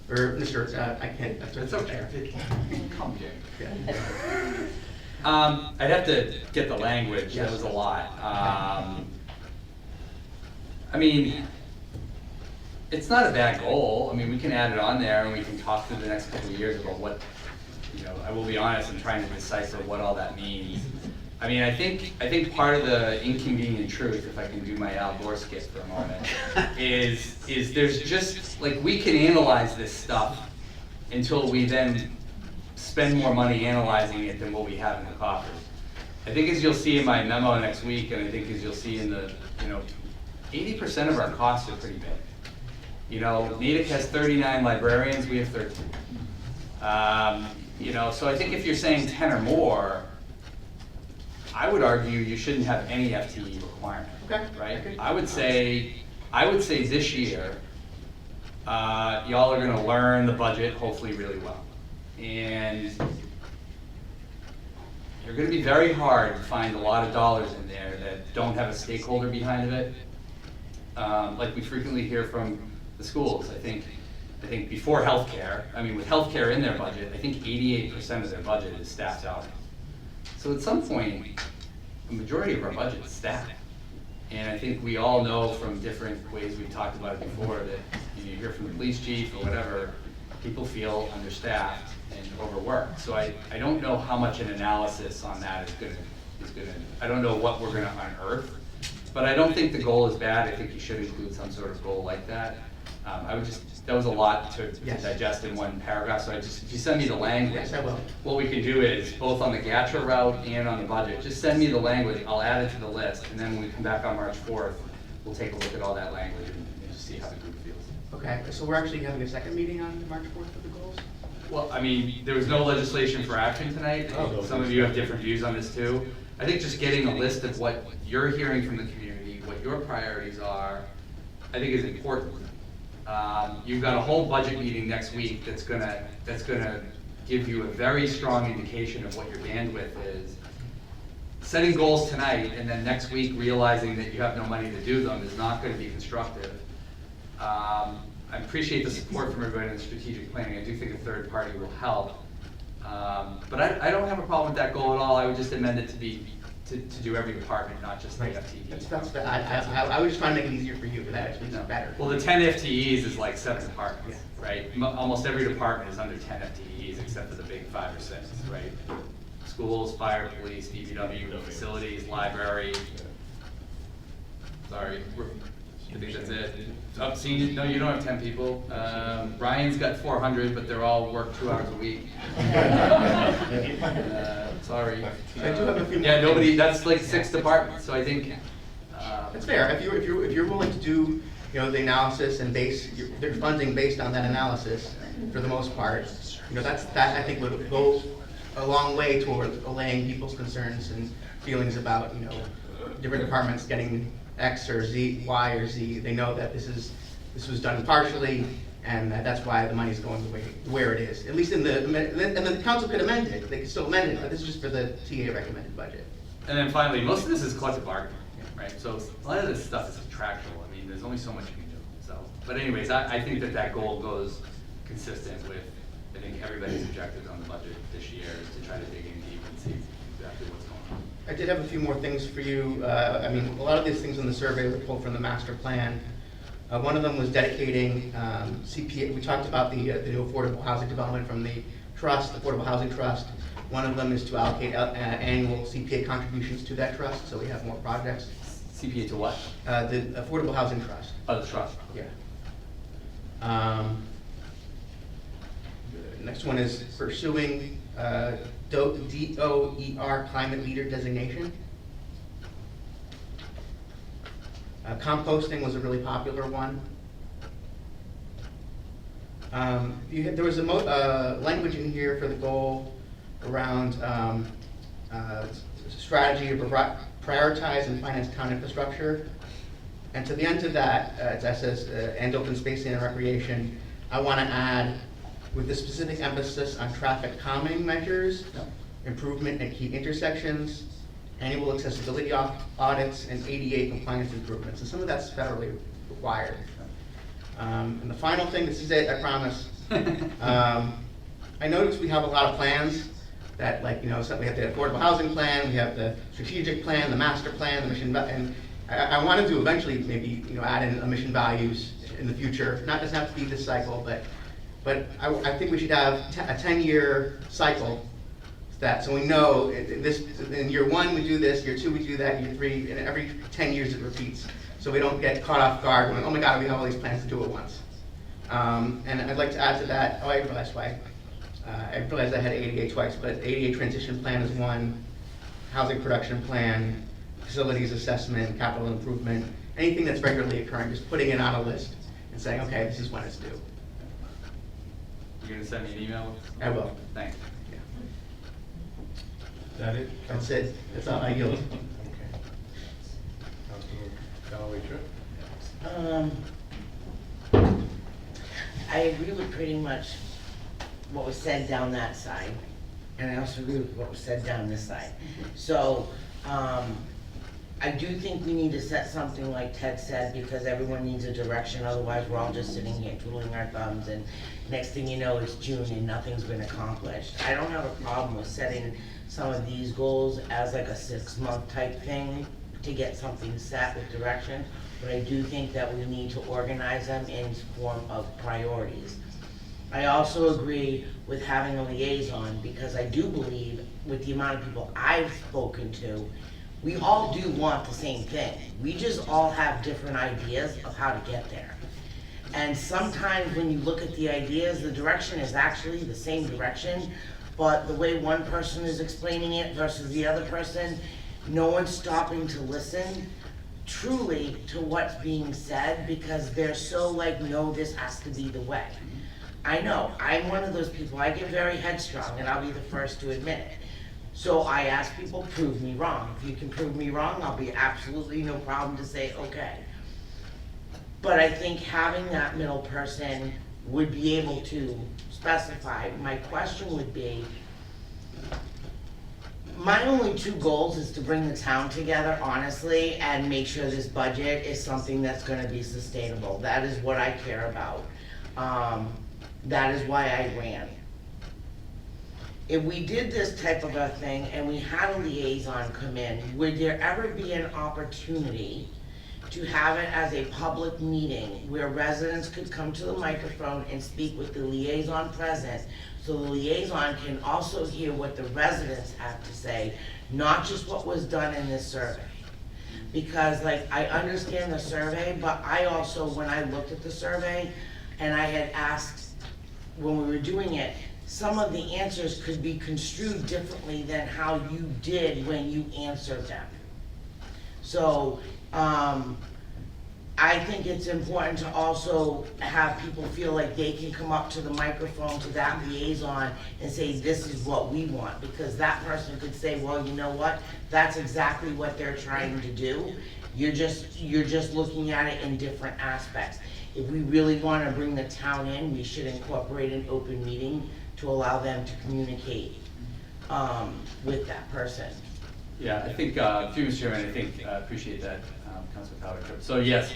Or Mr. I can't, It's okay. Come, Jamie. Yeah. I'd have to get the language. Yes. That was a lot. It's not a bad goal. We can add it on there and we can talk through the next couple of years about what, I will be honest, I'm trying to decipher what all that means. I think part of the inconvenient truth, if I can do my Al Gore skit for a moment, is there's just, we can analyze this stuff until we then spend more money analyzing it than what we have in the coffers. I think as you'll see in my memo next week, and I think as you'll see in the, 80% of our costs are pretty big. Natick has 39 librarians, we have 13. So I think if you're saying 10 or more, I would argue you shouldn't have any FTE requirement, right? Okay. I would say this year, y'all are gonna learn the budget hopefully really well. And you're gonna be very hard to find a lot of dollars in there that don't have a stakeholder behind it. Like we frequently hear from the schools. I think before healthcare, with healthcare in their budget, I think 88% of their budget is staff salary. So at some point, the majority of our budget is staff. And I think we all know from different ways we've talked about it before that you hear from the police chief or whatever, people feel understaffed and overworked. So I don't know how much an analysis on that is gonna, I don't know what we're gonna unearth, but I don't think the goal is bad. I think you should include some sort of goal like that. That was a lot to digest in one paragraph, so if you send me the language. Yes, I will. What we can do is, both on the GATRA route and on the budget, just send me the language, I'll add it to the list, and then when we come back on March 4th, we'll take a look at all that language and just see how the group feels. Okay, so we're actually having a second meeting on March 4th for the goals? Well, there was no legislation for action tonight. Some of you have different views on this too. I think just getting a list of what you're hearing from the community, what your priorities are, I think is important. You've got a whole budget meeting next week that's gonna give you a very strong indication of what your bandwidth is. setting goals tonight and then next week realizing that you have no money to do them is not gonna be constructive. I appreciate the support from everybody in the strategic planning. I do think a third party will help. But I don't have a problem with that goal at all. I would just amend it to be, to do every department, not just the FTE. I was just trying to make it easier for you, but that actually is better. Well, the 10 FTEs is like 7 departments, right? Almost every department is under 10 FTEs except for the big 5 or 6, right? Schools, fire, police, DPW, facilities, library. Sorry, I think that's it. Seniors, no, you don't have 10 people. Ryan's got 400, but they're all work 2 hours a week. Sorry. I do have a few more Yeah, nobody, things. that's like 6 departments, so I think. It's fair, if you're willing to do, you know, the analysis and base their funding based on that analysis, for the most part, you know, that I think would go a long way toward allaying people's concerns and feelings about, you know, different departments getting X or Z, Y or Z. They know that this was done partially, and that's why the money's going the way where it is. At least and then the council could amend it. They could still amend it, but this is just for the TA recommended budget. And then finally, most of this is collective bargaining, right? So a lot of this stuff is contractual. I mean, there's only so much you can do. So, but anyways, I think that goal goes consistent with, I think, everybody's objectives on the budget this year is to try to dig in deep and see exactly what's going on. I did have a few more things for you. I mean, a lot of these things in the survey were pulled from the master plan. One of them was dedicating CPA. We talked about the new affordable housing development from the trust, Affordable Housing Trust. One of them is to allocate annual CPA contributions to that trust, so we have more projects. CPA to what? The Affordable Housing Trust. Oh, the trust. Yeah. Next one is pursuing DOER climate leader designation. Composting was a really popular one. There was a language in here for the goal around strategy to prioritize and finance town infrastructure. And to the end of that, that says, and open space and recreation, I want to add, with the specific emphasis on traffic calming measures, improvement at key intersections, annual accessibility audits, and ADA compliance improvements. And some of that's federally required. And the final thing, this is it, I promise. I noticed we have a lot of plans that, like, you know, so we have the affordable housing plan, we have the strategic plan, the master plan, the mission, and I wanted to eventually maybe, you know, add in mission values in the future. Not doesn't have to be this cycle, but I think we should have a 10-year cycle. That, so we know this, in year 1 we do this, year 2 we do that, year 3, and every 10 years it repeats. So we don't get caught off guard when, oh my God, we have all these plans to do it once. And I'd like to add to that, I realized why. I realized I had ADA twice, but ADA transition plan is one, housing production plan, facilities assessment, capital improvement, anything that's regularly occurring, just putting it on a list and saying, okay, this is when it's due. You're gonna send me an email? I will. Thanks. Is that it? That's it. That's all I yield. Okay. Councilor Callaway-Tripp? I agree with pretty much what was said down that side, and I also agree with what was said down this side. So, I do think we need to set something like Ted said, because everyone needs a direction, otherwise we're all just sitting here twiddling our thumbs, and next thing you know, it's June and nothing's been accomplished. I don't have a problem with setting some of these goals as like a 6-month type thing to get something set with direction, but I do think that we need to organize them in form of priorities. I also agree with having a liaison, because I do believe with the amount of people I've spoken to, we all do want the same thing. We just all have different ideas of how to get there. And sometimes when you look at the ideas, the direction is actually the same direction, but the way one person is explaining it versus the other person, no one's stopping to listen truly to what's being said, because they're so like, no, this has to be the way. I know, I'm one of those people, I get very headstrong, and I'll be the first to admit it. So I ask people, prove me wrong. If you can prove me wrong, I'll be absolutely no problem to say, okay. But I think having that middle person would be able to specify. My question would be, My only two goals is to bring the town together, honestly, and make sure this budget is something that's gonna be sustainable. That is what I care about. That is why I ran. If we did this type of a thing and we had a liaison come in, would there ever be an opportunity to have it as a public meeting where residents could come to the microphone and speak with the liaison present, so the liaison can also hear what the residents have to say, not just what was done in this survey? Because like, I understand the survey, but I also, when I looked at the survey, and I had asked, when we were doing it, some of the answers could be construed differently than how you did when you answered them. So, I think it's important to also have people feel like they can come up to the microphone to that liaison and say, this is what we want, because that person could say, well, you know what, that's exactly what they're trying to do. You're just looking at it in different aspects. If we really wanna bring the town in, we should incorporate an open meeting to allow them to communicate, with that person. Yeah, I think, through Mr. Chairman, I think, appreciate that, Councilor Powder. So yes,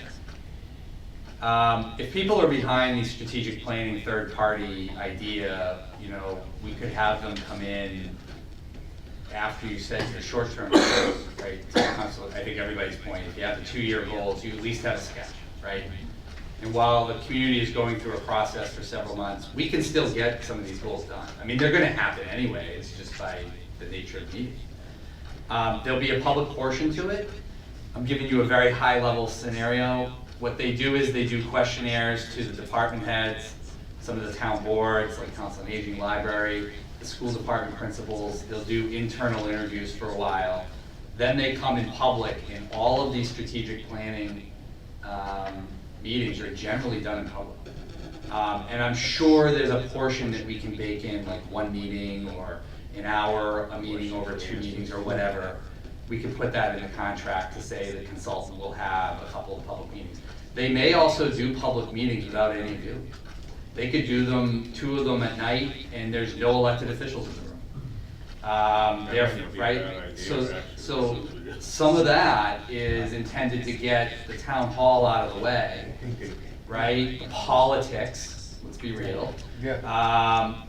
if people are behind the strategic planning third-party idea, you know, we could have them come in after you set the short-term goals, right? I think everybody's point, if you have the 2-year goals, you at least have a sketch, right? And while the community is going through a process for several months, we can still get some of these goals done. I mean, they're gonna happen anyway, it's just by the nature of the meeting. There'll be a public portion to it. I'm giving you a very high-level scenario. What they do is they do questionnaires to the department heads, some of the town boards, like Council Mtg, Library, the school department principals. They'll do internal interviews for a while. Then they come in public, and all of these strategic planning meetings are generally done in public. And I'm sure there's a portion that we can bake in, like one meeting or an hour, a meeting over 2 meetings or whatever. We could put that in the contract to say the consultant will have a couple of public meetings. They may also do public meetings without any of you. They could do them, 2 of them at night, and there's no elected officials in the room. Right? So some of that is intended to get the town hall out of the way, right? Politics, let's be real.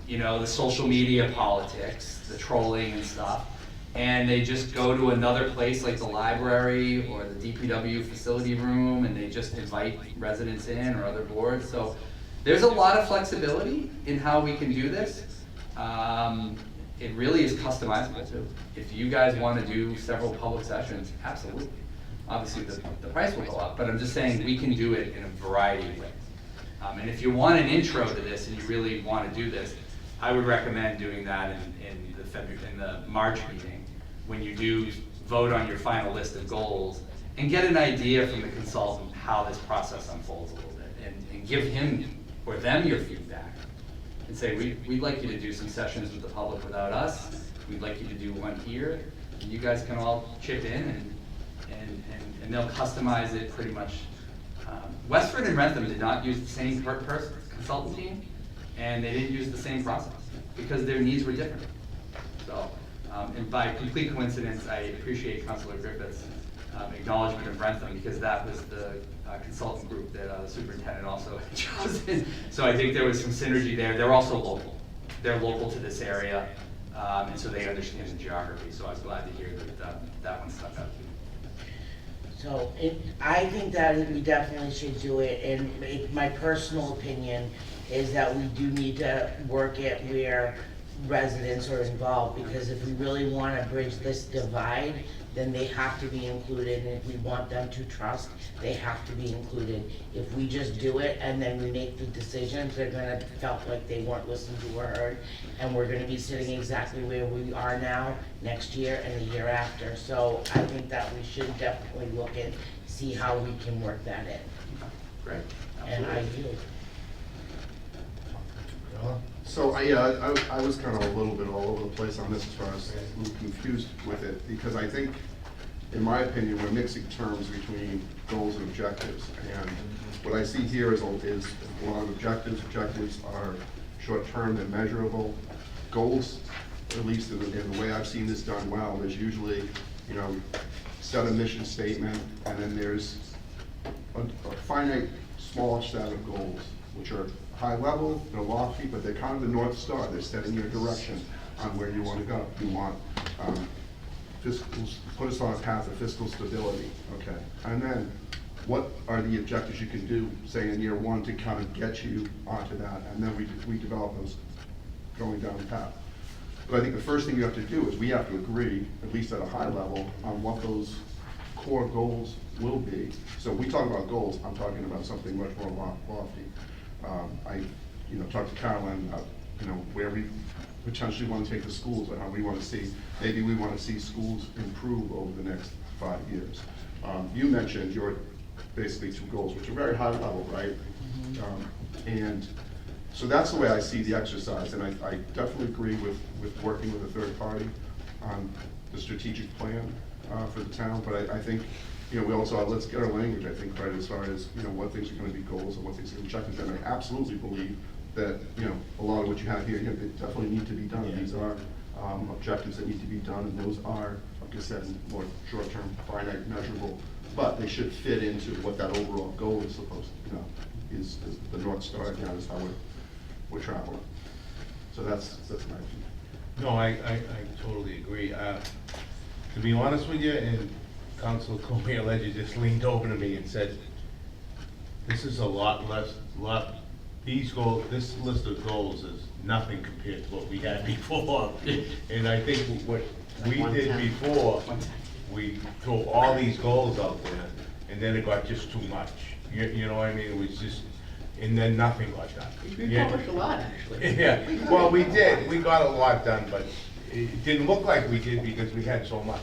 You know, the social media politics, the trolling and stuff. And they just go to another place like the library or the DPW facility room, and they just invite residents in or other boards. So there's a lot of flexibility in how we can do this. It really is customizable too. If you guys want to do several public sessions, absolutely. Obviously the price will go up, but I'm just saying we can do it in a variety of ways. And if you want an intro to this and you really want to do this, I would recommend doing that in the March meeting, when you do vote on your final list of goals, and get an idea from the consultant how this process unfolds a little bit, and give him or them your feedback, and say, we'd like you to do some sessions with the public without us, we'd like you to do one here, and you guys can all chip in, and they'll customize it pretty much. Westford and Rentham did not use the same consultant team, and they didn't use the same process, because their needs were different. So, and by complete coincidence, I appreciate Councilor Griffith's acknowledgement of Rentham, because that was the consultant group that the superintendent also had chosen. So I think there was some synergy there. They're also local. They're local to this area, and so they understand the geography. So I was glad to hear that that one stuck out. So I think that we definitely should do it, and my personal opinion is that we do need to work it where residents are involved, because if we really want to bridge this divide, then they have to be included, and if we want them to trust, they have to be included. If we just do it and then we make the decisions, they're gonna felt like they weren't listened to or heard, and we're gonna be sitting exactly where we are now, next year and the year after. So I think that we should definitely look and see how we can work that in. Great. And I yield. So I was kind of a little bit all over the place on this as far as a little confused with it, because I think, in my opinion, we're mixing terms between goals and objectives. And what I see here is a lot of objectives. Objectives are short-term and measurable. Goals at least in the way I've seen this done well, there's usually, you know, set a mission statement, and then there's a finite, small set of goals, which are high level, they're lofty, but they're kind of the North Star. They're setting your direction on where you want to go. You want fiscal, put us on a path of fiscal stability, okay? And then, what are the objectives you can do, say in year one, to kind of get you onto that, and then we develop those going down the path. But I think the first thing you have to do is we have to agree, at least at a high level, on what those core goals will be. So when we talk about goals, I'm talking about something much more lofty. I, you know, talked to Carolyn about, you know, where we potentially want to take the schools, or how we want to see, maybe we want to see schools improve over the next 5 years. You mentioned your basically 2 goals, which are very high level, right? And so that's the way I see the exercise, and I definitely agree with working with a third party on the strategic plan for the town, but I think, you know, we also, let's get our language, I think, right, as far as, you know, what things are gonna be goals and what things are gonna be objectives, and I absolutely believe that, you know, a lot of what you have here, you know, they definitely need to be done. Yeah. These are objectives that need to be done, and those are, like I said, more short-term, finite, measurable, but they should fit into what that overall goal is supposed to, you know, is the North Star, you know, is how we're traveling. So that's my opinion. No, I totally agree. To be honest with you, and Council Cormier Ledger just leaned over to me and said, this is a lot less, these goals, this list of goals is nothing compared to what we had before. And I think what we did before, we threw all these goals out there, and then it got just too much. You know what I mean? It was just, and then nothing got done. We accomplished a lot, actually. Yeah, well, we did, we got a lot done, but it didn't look like we did because we had so much.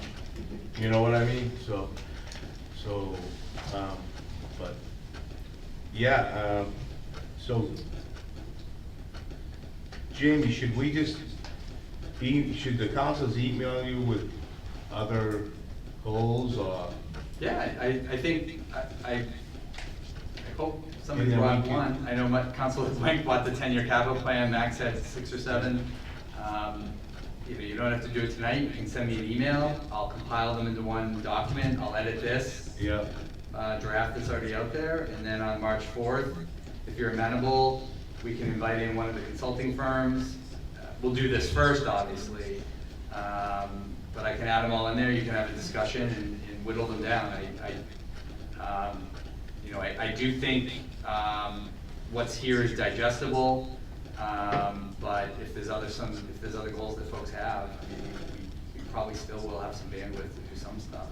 You know what I mean? But, yeah, so, Jamie, should we just, should the councils email you with other goals, or? Yeah, I think, I hope somebody And then brought we can- one. I know my Councilor Blank bought the 10-year capital plan, Max had 6 or 7. You don't have to do it tonight, you can send me an email, I'll compile them into one document, I'll edit this. Yeah. Draft that's already out there, and then on March 4th, if you're amenable, we can invite in one of the consulting firms. We'll do this first, obviously, but I can add them all in there, you can have a discussion and whittle them down. I do think what's here is digestible, but if there's other goals that folks have, I mean, we probably still will have some bandwidth to do some stuff.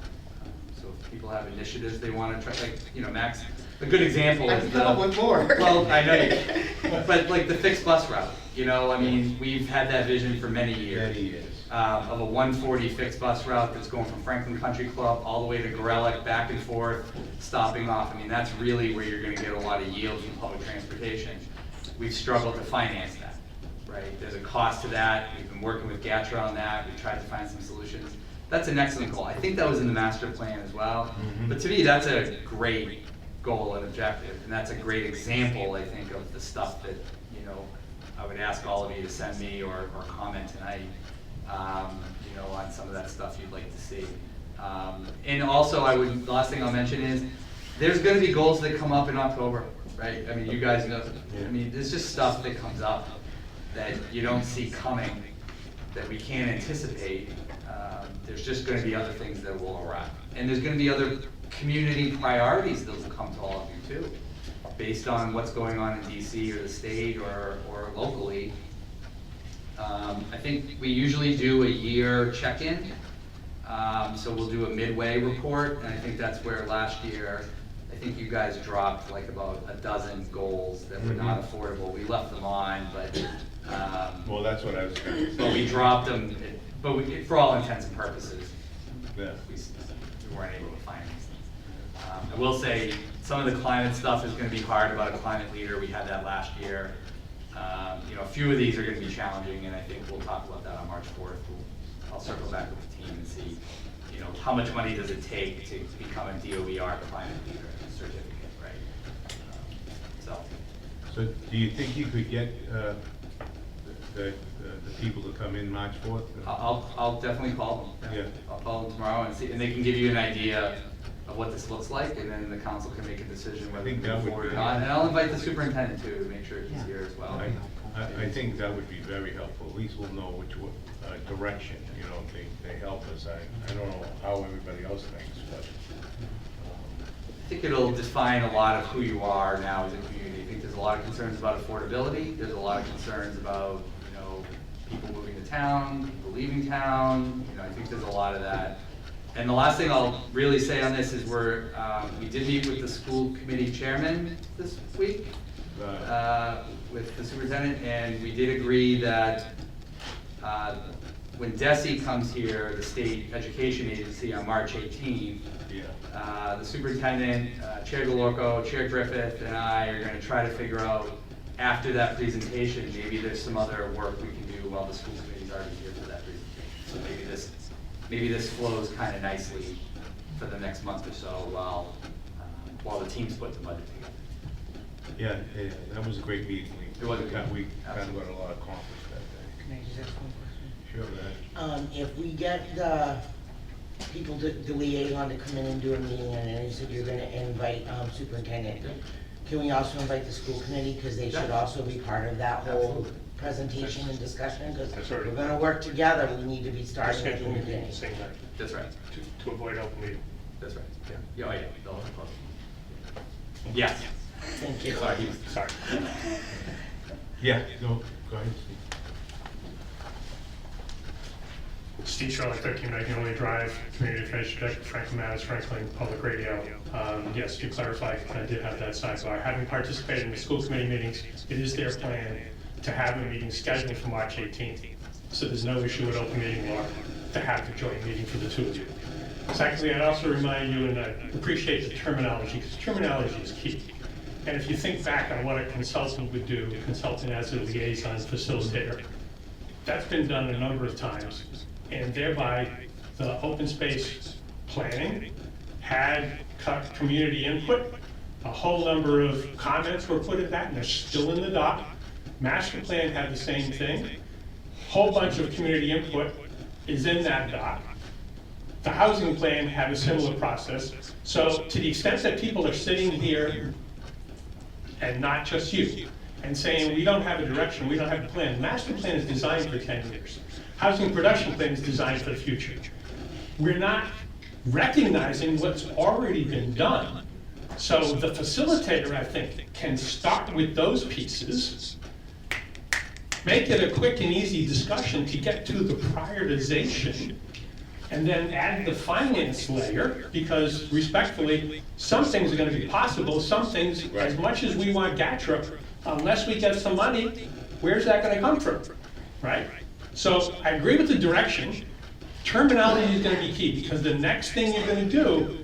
So if people have initiatives they want to try, like, you know, Max, a good example I is can come up with more. well, I know you, but like the fixed bus route, you know, I mean, we've had that vision for many years. Many years. Of a 140 fixed bus route that's going from Franklin Country Club all the way to Gorelick, back and forth, stopping off. I mean, that's really where you're gonna get a lot of yield from public transportation. We've struggled to finance that, right? There's a cost to that. We've been working with GATRA on that. We've tried to find some solutions. That's an excellent goal. I think that was in the master plan as well. But to me, that's a great goal and objective. And that's a great example, I think, of the stuff that, you know, I would ask all of you to send me or comment tonight, you know, on some of that stuff you'd like to see. And also, the last thing I'll mention is, there's gonna be goals that come up in October, right? I mean, you guys know, I mean, there's just stuff that comes up that you don't see coming, that we can't anticipate. There's just gonna be other things that will arrive. And there's gonna be other community priorities that will come to all of you too, based on what's going on in DC or the state or locally. I think we usually do a year check-in. So we'll do a midway report, and I think that's where last year, I think you guys dropped like about a dozen goals that were not affordable. We left them on, but Well, that's what I was gonna say. but we dropped them, but for all intents and purposes, Yeah. we weren't able to find these things. I will say, some of the climate stuff is gonna be hard about a climate leader. We had that last year. You know, a few of these are gonna be challenging, and I think we'll talk about that on March 4th. I'll circle back with the team and see, you know, how much money does it take to become a DOER climate leader certificate, right? So So do you think you could get the people to come in March 4th? I'll definitely call them. Yeah. I'll call them tomorrow and see, and they can give you an idea of what this looks like, and then the council can make a decision whether to think that move would forward or be- not. And I'll invite the superintendent too, to make sure he's here as well. I think that would be very helpful. At least we'll know which direction, you know, they help us. I don't know how everybody else thinks, but. I think it'll define a lot of who you are now as a community. I think there's a lot of concerns about affordability. There's a lot of concerns about, you know, people moving to town, people leaving town. You know, I think there's a lot of that. And the last thing I'll really say on this is we did meet with the school committee chairman this week, with the superintendent, and we did agree that when DESE comes here, the state education agency, on March 18th, the superintendent, Chair DeLorco, Chair Griffith, and I are going to try to figure out, after that presentation, maybe there's some other work we can do while the school committee's already here for that presentation. So maybe this flows kind of nicely for the next month or so while the teams put the budget together. Yeah, that was a great meeting. It was a good We meeting. kind of got a lot accomplished that day. Can I just ask one question? Sure, that. If we get the people, the liaison to come in and do a meeting, and then you said you're gonna invite superintendent, can we also invite the school committee, because they should also be part of that whole Absolutely. presentation and discussion, because That's we're already- gonna work together, we need to be starting at the Scheduling beginning. the same night That's right. to avoid open meeting. That's right. Yeah. Yeah, oh yeah, they'll have close. Yes. Thank you. Sorry. Sorry. Yeah, no, go ahead, Steve. Steve Charlotte, 13 Magnolia Drive, Community Information Director, Franklin Matters, Franklin Public Radio. Yes, to clarify, I did have that sidebar. Having participated in the school committee meetings, it is their plan to have a meeting scheduled for March 18th. So there's no issue with open meeting law to have the joint meeting for the two of you. Secondly, I'd also remind you, and I appreciate the terminology, because terminology is key. And if you think back on what a consultant would do, a consultant as a liaison facilitator, that's been done a number of times. And thereby, the open space planning had community input. A whole number of comments were put in that, and they're still in the doc. Master plan had the same thing. Whole bunch of community input is in that doc. The housing plan had a similar process. So to the extent that people are sitting here, and not just you, and saying, we don't have a direction, we don't have a plan. The master plan is designed for 10 years. Housing production plan is designed for the future. We're not recognizing what's already been done. So the facilitator, I think, can start with those pieces, make it a quick and easy discussion to get to the prioritization, and then add the finance layer, because respectfully, some things are gonna be possible, some things, as much as we want GATRA, unless we get some money, where's that gonna come from, right? So I agree with the direction. Terminology is gonna be key, because the next thing you're gonna do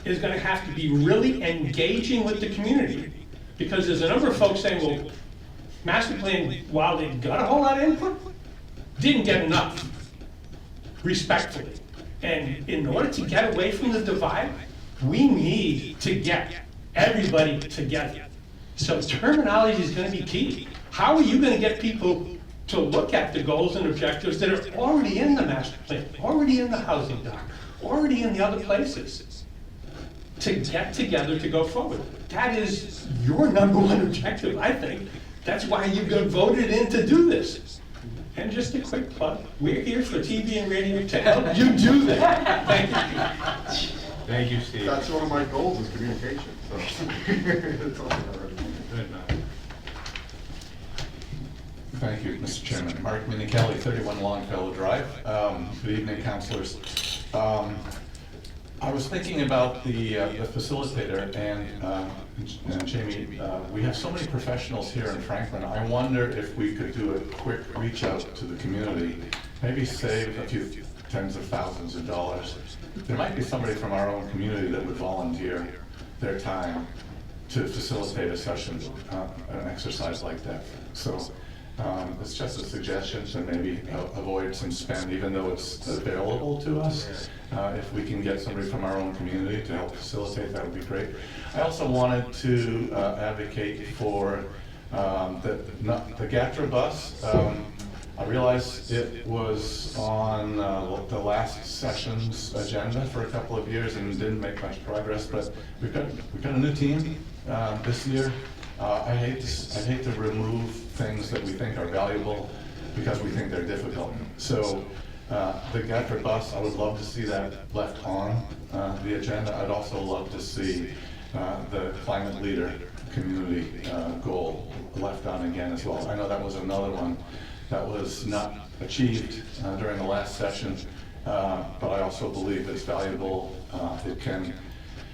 is gonna have to be really engaging with the community. Because there's a number of folks saying, well, master plan, while they got a whole lot of input, didn't get enough, respectfully. And in order to get away from the divide, we need to get everybody together. So terminology is gonna be key. How are you gonna get people to look at the goals and objectives that are already in the master plan, already in the housing doc, already in the other places, to get together to go forward? That is your number one objective, I think. That's why you got voted in to do this. And just a quick plug, we're here for TV and radio to help you do that. Thank you. Thank you, Steve. That's one of my goals is communication, so. It's on already. Good, man. Thank you, Mr. Chairman. Mark Minichelli, 31 Longfellow Drive. Good evening, councilors. I was thinking about the facilitator, and Jamie, we have so many professionals here in Franklin. I wonder if we could do a quick reach out to the community, maybe save a few tens of thousands of dollars. There might be somebody from our own community that would volunteer their time to facilitate a session, an exercise like that. So it's just a suggestion to maybe avoid some spend, even though it's available to us. If we can get somebody from our own community to help facilitate, that would be great. I also wanted to advocate for the GATRA bus. I realize it was on the last session's agenda for a couple of years and didn't make much progress, but we've got a new team this year. I hate to remove things that we think are valuable because we think they're difficult. So the Gatford bus, I would love to see that left on the agenda. I'd also love to see the climate leader community goal left on again as well. I know that was another one that was not achieved during the last session, but I also believe it's valuable.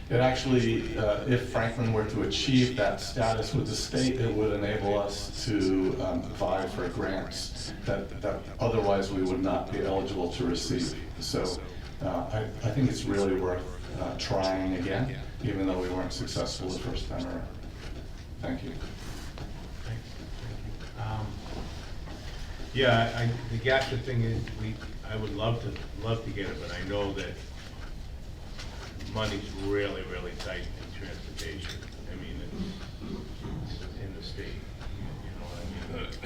It actually, if Franklin were to achieve that status with the state, it would enable us to vie for grants that otherwise we would not be eligible to receive. So I think it's really worth trying again, even though we weren't successful the first time around. Thank you. Yeah, the GATRA thing is, I would love to get it, but I know that money's really, really tight in transportation. I mean, it's in the state, you know what I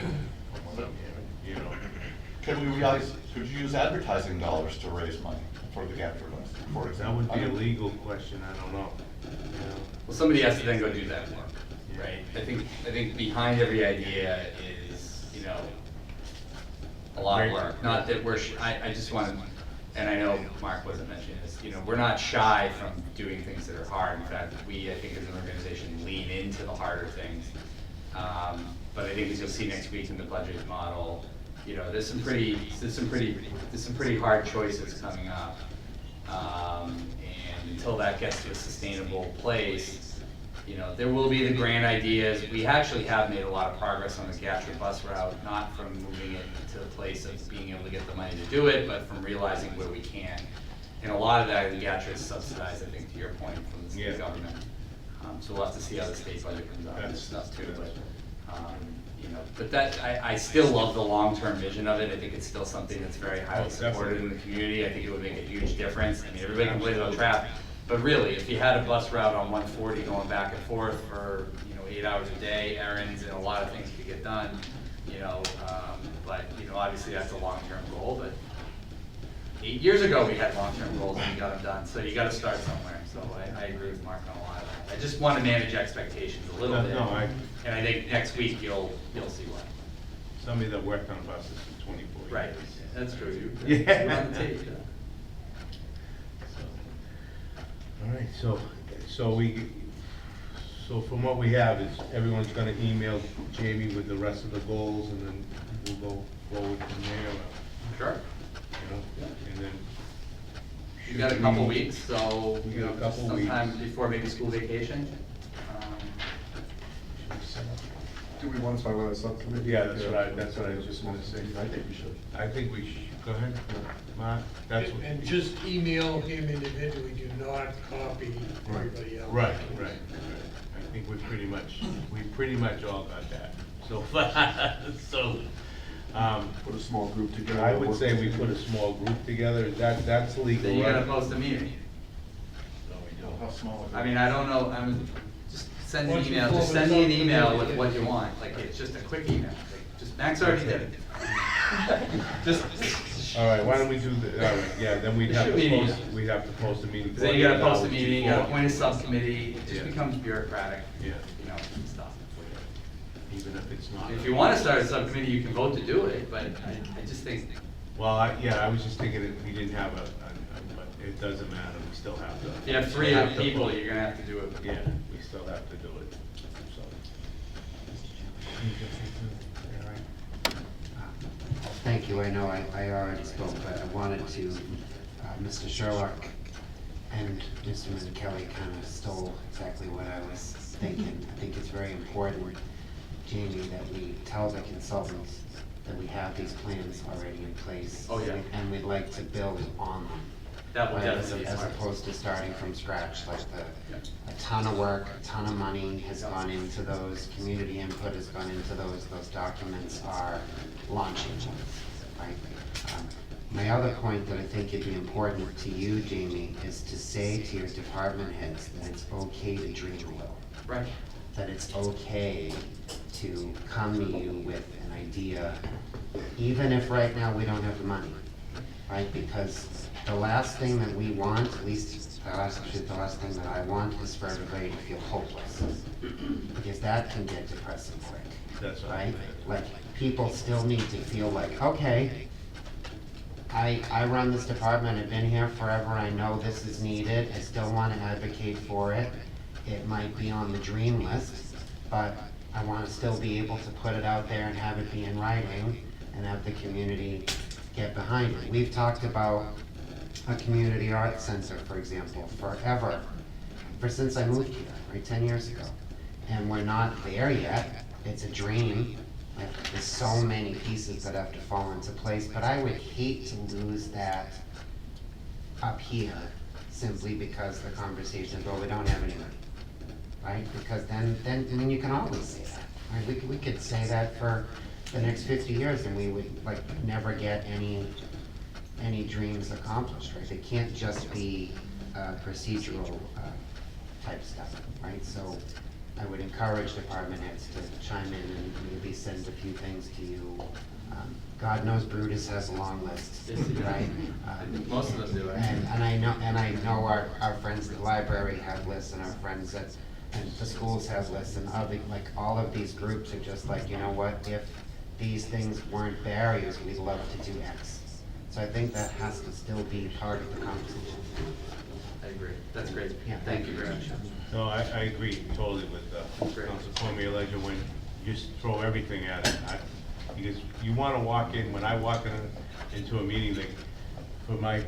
mean? From what I'm hearing, you know. Could you use advertising dollars to raise money for the Gatford bus, for example? That would be a legal question, I don't know. You know? Well, somebody has to then go do that work, right? I think behind every idea is, you know, a lot of work. Not that I just want to, and I know Mark wasn't mentioning this, you know, we're not shy from doing things that are hard. In fact, we, I think as an organization, lean into the harder things. But I think as you'll see next week in the budget model, you know, there's some pretty hard choices coming up. And until that gets to a sustainable place, you know, there will be the grand ideas. We actually have made a lot of progress on the Gatford bus route, not from moving it to the place of being able to get the money to do it, but from realizing where we can. And a lot of that in Gatford is subsidized, I think, to your point, from the state government. So we'll have to see how the state budget comes out and stuff too. But you know, but that I still love the long-term vision of it. I think it's still something that's very highly supported in the community. I think it would make a huge difference. I mean, everybody complains about traffic. But really, if you had a bus route on 140 going back and forth for, you know, 8 hours a day, errands and a lot of things to get done, you know, but, you know, obviously that's a long-term goal, but 8 years ago we had long-term goals and we got them done, so you gotta start somewhere. So I agree with Mark on a lot of that. I just want to manage expectations a little bit. And I think next week you'll see why. Somebody that worked on buses for 24 years. Right, that's true. Yeah. You're on the tape, yeah. All right, so from what we have is everyone's gonna email Jamie with the rest of the goals and then we'll go forward from there. Sure. You know, and then. You got a couple weeks, so, We you got know, a couple sometime weeks. before maybe school vacation. Do we want to talk about a subcommittee? Yeah, that's what I was just gonna say. I think we should. I think we should, go ahead, Mark, that's what. And just email him individually, do not copy everybody else. Right. I think we pretty much all got that so far, so. Put a small group together. I would say we put a small group together, that's legal. Then you gotta right? post a meeting. How small? I mean, I don't know, just send an Once you email, form just a send me an email subcommittee, with what you want, like, it's just a quick email, like, just, Max already did it. Just, All right, why don't we do the, all right, yeah, then we'd have Shoot me an to post, we'd have to post a meeting. then you gotta post a 48 meeting, you hours gotta appoint a subcommittee, it just Yeah. becomes bureaucratic, Yeah, you know, and stuff. even if it's not. If you wanna start a subcommittee, you can vote to do it, but I just think, Well, I was just thinking that we didn't have but it doesn't matter, we still have to. if you have three have to people, put- you're gonna have to do it. Yeah, we still have to do it, so. Thank you, I know I already spoke, but I wanted to, Mr. Sherlock and Mr. Kelly kind of stole exactly what I was thinking. I think it's very important, Jamie, that we tell the consultants that we have these plans already in place. Oh, yeah. And we'd like to build on them. That would Right, definitely be as smart. opposed to starting from scratch, like a ton of work, a ton of money has gone into those, community input has gone into those documents are launching points, right? My other point that I think would be important to you, Jamie, is to say to your department heads that it's okay to dream a little. Right. That it's okay to come to you with an idea, even if right now we don't have the money, right? Because the last thing that we want, at least the last thing that I want, is for everybody to feel hopeless. Because that can get depressing quick. That's right? Like, people still need to feel like, okay, I run this department, I've been here forever, I know this is needed, I still want to advocate for it. It might be on the dream list, but I want to still be able to put it out there and have it be in writing and have the community get behind it. We've talked about a community arts center, for example, forever, since I moved here, right, 10 years ago. And we're not there yet. It's a dream. There's so many pieces that have to fall into place, but I would hate to lose that up here simply because the conversation is, well, we don't have any money, right? Because then I mean, you can always say that, right? We could say that for the next 50 years and we would like never get any dreams accomplished, right? It can't just be procedural type stuff, right? So I would encourage department heads to chime in and maybe send a few things to you. God knows Brutus has a long list, right? Most of them do, and I know our friends at the library have lists, and our friends at and the schools have lists, and like all of these groups are just like, you know what, if these things weren't barriers, we'd love to do X. So I think that has to still be part of the conversation. I agree. That's great. Yeah. Thank you very much. No, I agree totally with Council Cormier-Ledger when you just throw everything at it. Because you want to walk in, when I walk into a meeting like, for my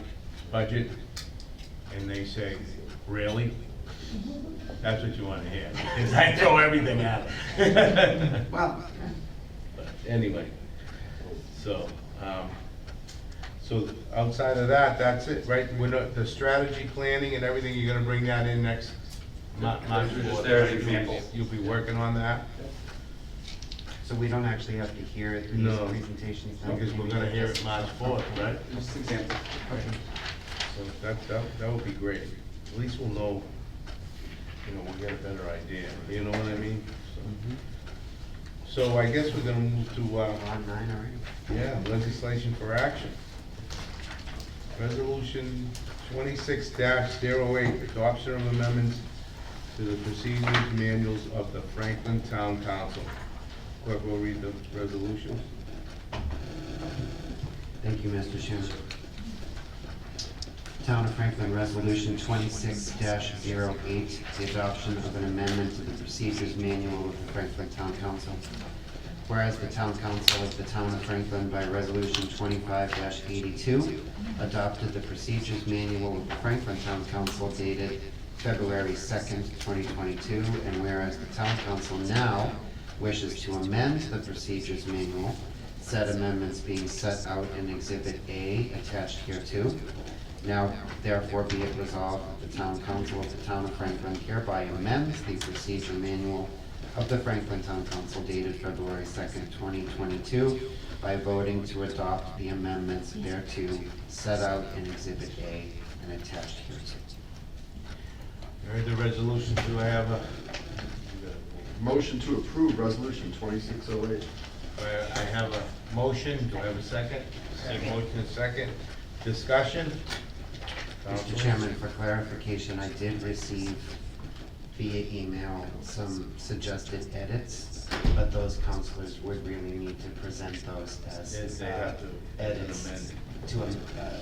budget, and they say, really? That's what you want to hear, because I throw everything at it. Well, but anyway, so outside of that, that's it, right? We're not, the strategy planning and everything, you're gonna bring that in next month? Just there as examples. You'll be working on that? so we don't actually have to hear these No. presentations now? Because we're gonna hear it March 4th, right? Just examples. So that would be great. At least we'll know, you know, we'll get a better idea, you know what I mean? So I guess we're gonna move to, On 9 already? yeah, legislation for action. Resolution 26-08, adoption of amendments to the procedures manuals of the Franklin Town Council. Clerk will read the resolution. Thank you, Mr. Chairman. Town of Franklin Resolution 26-08, the adoption of an amendment to the procedures manual of the Franklin Town Council. Whereas the Town Council of the Town of Franklin by Resolution 25-82 adopted the procedures manual of the Franklin Town Council dated February 2nd, 2022, and whereas the Town Council now wishes to amend the procedures manual, said amendments being set out in Exhibit A attached hereto. Now therefore be it resolved that the Town Council of the Town of Franklin hereby amends the procedure manual of the Franklin Town Council dated February 2nd, 2022 by voting to adopt the amendments thereto set out in Exhibit A and attached hereto. You heard the resolution, do I have a? Motion to approve resolution 2608. I have a motion, do I have a second? Motion and second. Discussion? Mr. Chairman, for clarification, I did receive via email some suggested edits, but those councilors would really need to present those as They have to edits amend.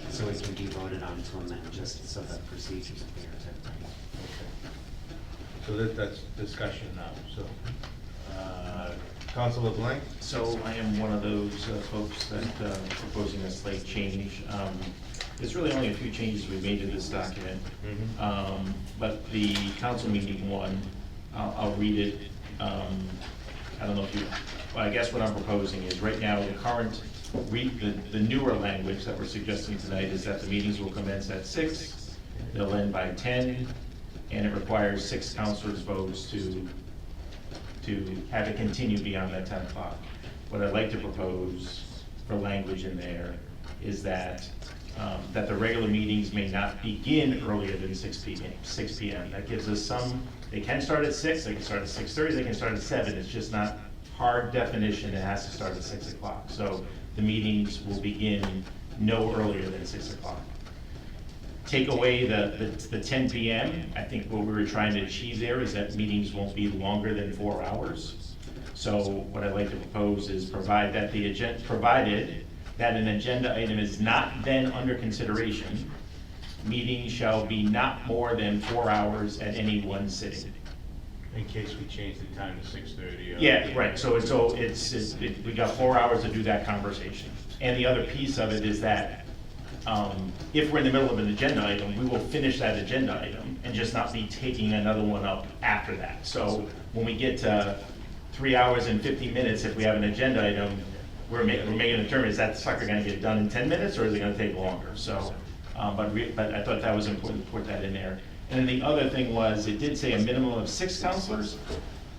so it can be voted on to amend, just so that procedures are clear to everybody. So that's discussion now, so. Councilor Blank? So I am one of those folks that proposing a slight change. There's really only a few changes we made to this document. But the council meeting one, I'll read it. I don't know if you, well, I guess what I'm proposing is right now the current, the newer language that we're suggesting tonight is that the meetings will commence at 6, they'll end by 10, and it requires 6 councilors' votes to have it continue beyond that 10 o'clock. What I'd like to propose for language in there is that that the regular meetings may not begin earlier than 6 p.m. That gives us some, they can start at 6, they can start at 6:30, they can start at 7, it's just not hard definition, it has to start at 6 o'clock. So the meetings will begin no earlier than 6 o'clock. Take away the 10 PM, I think what we were trying to achieve there is that meetings won't be longer than 4 hours. So what I'd like to propose is provided that an agenda item is not then under consideration, meetings shall be not more than 4 hours at any one sitting. In case we change the time to 6:30. Yeah, right, so we got 4 hours to do that conversation. And the other piece of it is that, if we're in the middle of an agenda item, we will finish that agenda item and just not be taking another one up after that. So when we get to 3 hours and 50 minutes, if we have an agenda item, we're making a determination, is that sucker gonna get done in 10 minutes or is it gonna take longer? So, but I thought that was important to put that in there. And then the other thing was, it did say a minimum of 6 counselors.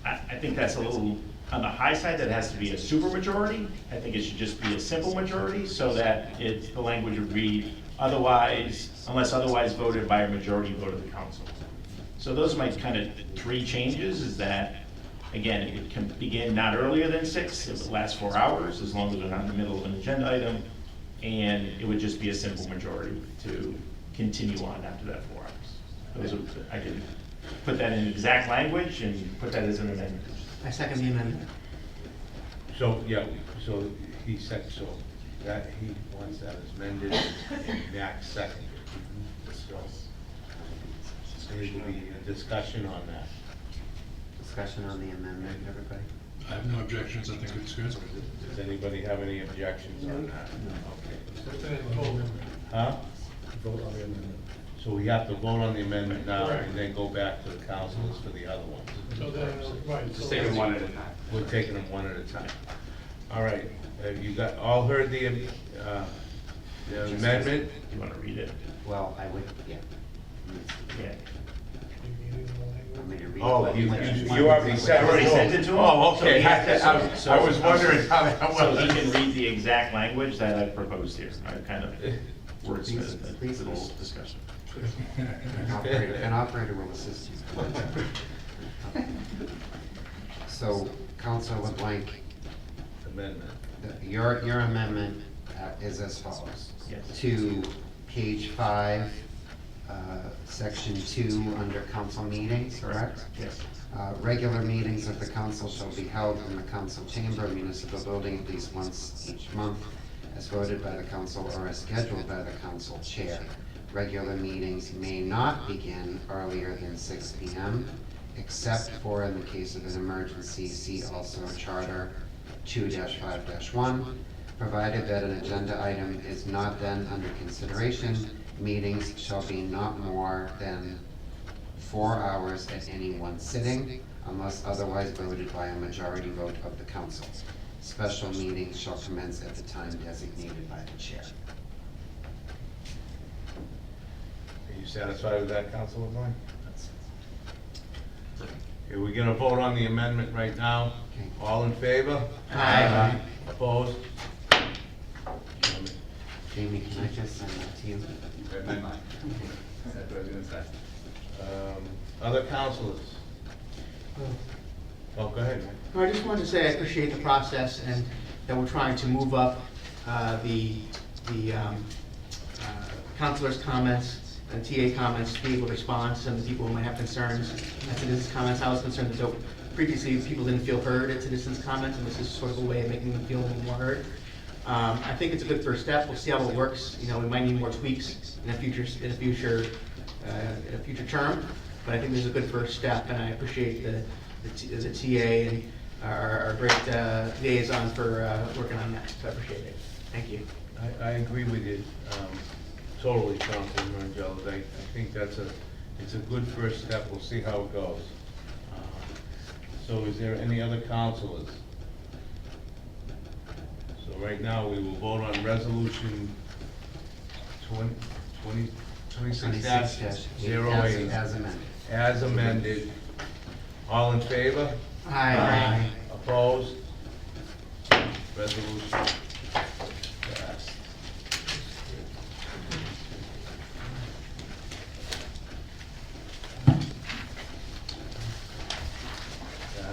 I think that's a little on the high side, that it has to be a supermajority. I think it should just be a simple majority, so that the language would read, unless otherwise voted by a majority vote of the council. So those are my kind of 3 changes, is that, again, it can begin not earlier than 6, it would last 4 hours, as long as we're not in the middle of an agenda item, and it would just be a simple majority to continue on after that 4 hours. I could put that in exact language and put that as an amendment. I second the amendment. So, yeah, so he said, so that he wants that as amended, and Max seconded. So there will be a discussion on that. Discussion on the amendment, everybody? I have no objections, I think it's good. Does anybody have any objections on that? Okay. Huh? Vote on the amendment. So we have to vote on the amendment now and then go back to the councilors for the other ones. So then, right. Just take them one at a time. We're taking them one at a time. All right, you got, all heard the amendment? You wanna read it? Well, I would, yeah. Yeah. Want me to read Oh, what you want? already sent it. I already sent it to him? Oh, So okay. he has to- I was wondering how that So he was. can read the exact language that I proposed here. I kind of wordsmithed Please. the little discussion. An operator will assist you. So, Councilor LeBlanc, Amendment. your amendment is as follows. Yes. To page 5, section 2, under council meetings, correct? Yes. Regular meetings of the council shall be held in the council chamber, municipal building, at least once each month, as voted by the council or as scheduled by the council chair. Regular meetings may not begin earlier than 6 PM, except for in the case of an emergency, see also Charter 2-5-1. Provided that an agenda item is not then under consideration, meetings shall be not more than 4 hours at any one sitting, unless otherwise voted by a majority vote of the council. Special meetings shall commence at the time designated by the chair. Are you satisfied with that, Councilor Vaughn? Okay, we're gonna vote on the amendment right now. Okay. All in favor? Aye. Opposed? Jamie, can I just send that to you? That's what I was gonna say. Other councilors? Oh, go ahead, man. No, I just wanted to say I appreciate the process and that we're trying to move up the councilors' comments and TA comments to be able to respond to some of the people who might have concerns. And citizens' comments, I was concerned that previously people didn't feel heard at citizens' comments, and this is sort of a way of making them feel a little more heard. I think it's a good first step. We'll see how it works. You know, we might need more tweaks in a future term, but I think this is a good first step, and I appreciate the TA and our great liaison for working on that. So I appreciate it. Thank you. I agree with you, totally, Councilor Mangelos. I think it's a good first step. We'll see how it goes. So is there any other councilors? So right now, we will vote on resolution 26-08. As amended. As amended. All in favor? Aye. Opposed? Resolution passed. That's right.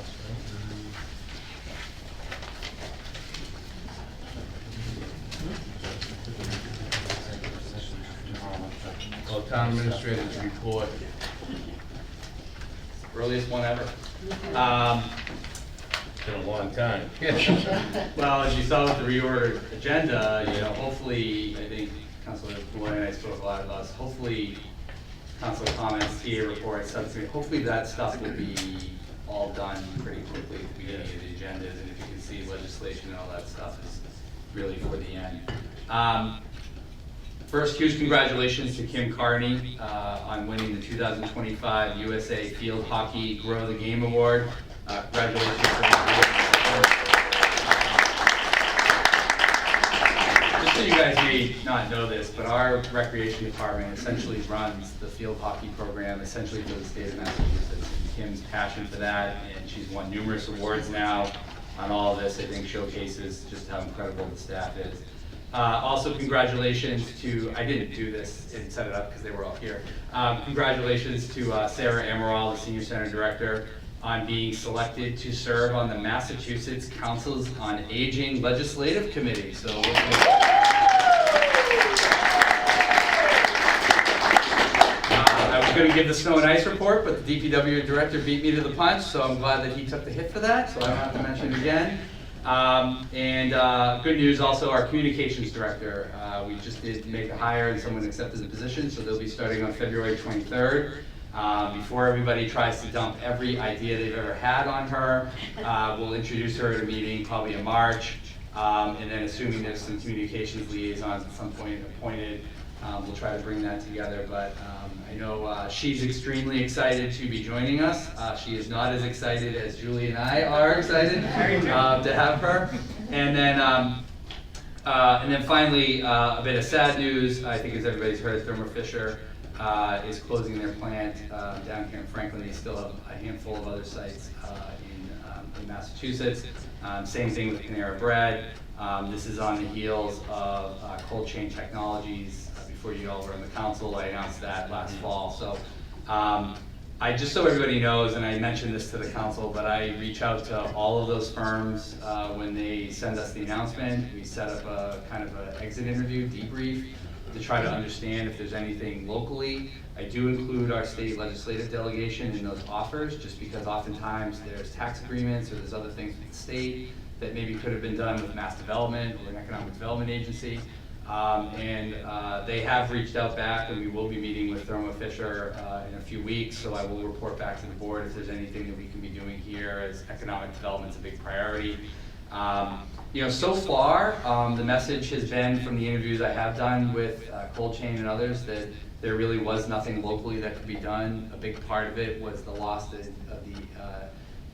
town administrator's report. Earliest one ever. Been a long time. Well, as you saw with the reordered agenda, hopefully, I think Councilor Boyd and I spoke a lot about this, hopefully, council comments, TA reports, subcommittee, hopefully that stuff will be all done pretty quickly at the beginning of the agendas, and if you can see legislation and all that stuff is really for the end. First, huge congratulations to Kim Carney on winning the 2025 USA Field Hockey Grow the Game Award. Congratulations. Just so you guys may not know this, but our recreation department essentially runs the field hockey program essentially for the state of Massachusetts. And Kim's passion for that, and she's won numerous awards now on all of this, I think showcases just how incredible the staff is. Also, congratulations to, I didn't do this and set it up because they were all here. Congratulations to Sarah Amaral, the Senior Center Director, on being selected to serve on the Massachusetts Councils on Aging Legislative Committee. So, I was going to give the snow and ice report, but the DPW director beat me to the punch, so I'm glad that he took the hit for that, so I don't have to mention it again. Good news also, our communications director, we just did make a hire and someone accepted the position, so they'll be starting on February 23rd. Before everybody tries to dump every idea they've ever had on her, we'll introduce her at a meeting probably in March, and then assuming there's some communications liaisons at some point appointed, we'll try to bring that together. But I know she's extremely excited to be joining us. She is not as excited as Julie and I are excited to have her. And then finally, a bit of sad news. I think as everybody's heard, Thermo Fisher is closing their plant down here in Franklin. They still have a handful of other sites in Massachusetts. Same thing with Panera Bread. This is on the heels of Cold Chain Technologies. Before you all were on the council, I announced that last fall. So I just so everybody knows, and I mentioned this to the council, but I reach out to all of those firms when they send us the announcement. We set up a kind of an exit interview, debrief, to try to understand if there's anything locally. I do include our state legislative delegation in those offers, just because oftentimes there's tax agreements or there's other things with the state that maybe could have been done with mass development or an economic development agency. They have reached out back, and we will be meeting with Thermo Fisher in a few weeks, so I will report back to the board if there's anything that we can be doing here, as economic development's a big priority. So far, the message has been from the interviews I have done with Cold Chain and others that there really was nothing locally that could be done. A big part of it was the loss of the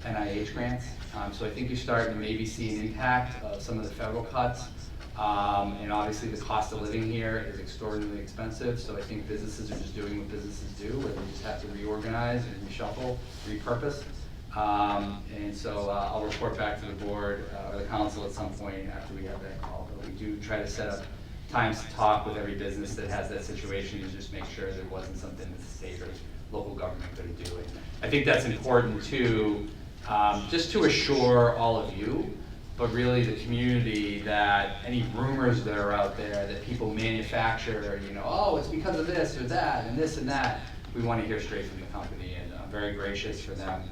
NIH grants. So I think you're starting to maybe see an impact of some of the federal cuts. And obviously the cost of living here is extraordinarily expensive, so I think businesses are just doing what businesses do, where they just have to reorganize and reshuffle, repurpose. And so I'll report back to the board or the council at some point after we have that call. But we do try to set up times to talk with every business that has that situation and just make sure there wasn't something that the state or local government couldn't do. And I think that's important too, just to assure all of you, but really the community, that any rumors that are out there that people manufacture, oh, it's because of this or that and this and that, we want to hear straight from the company, and I'm very gracious for them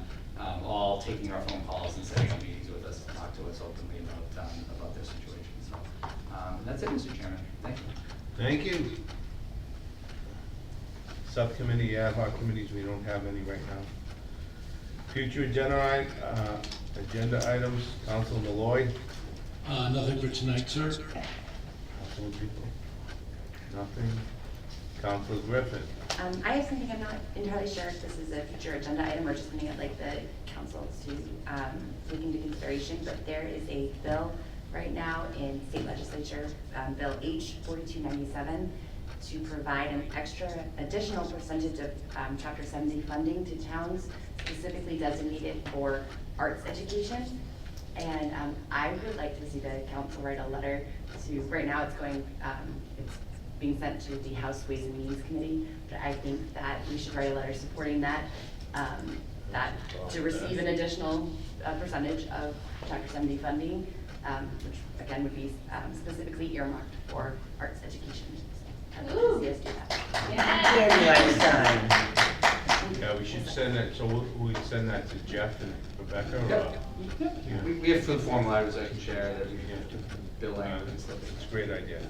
all taking our phone calls and setting up meetings with us to talk to us openly about their situation. So and that's it, Mr. Chairman. Thank you. Thank you. Subcommittee, ad hoc committees, we don't have any right now. Future agenda items, Council Malloy. Nothing for tonight, sir. Council people. Nothing. Council Griffin. I have something, I'm not entirely sure if this is a future agenda item or just something I'd like the council to take into consideration, but there is a bill right now in state legislature, Bill H 4297, to provide an additional percentage of Chapter 70 funding to towns specifically designated for arts education. And I would like to see the council write a letter to, right now it's going, it's being sent to the House Ways and Means Committee, but I think that we should write a letter supporting that, that to receive an additional percentage of Chapter 70 funding, which again would be specifically earmarked for arts education. I'd love to see us do that. Here you are, sign. Yeah, we should send that, so we send that to Jeff and Rebecca, or? Yep. We have food form letters I can share that we have to billing and stuff. It's a great idea.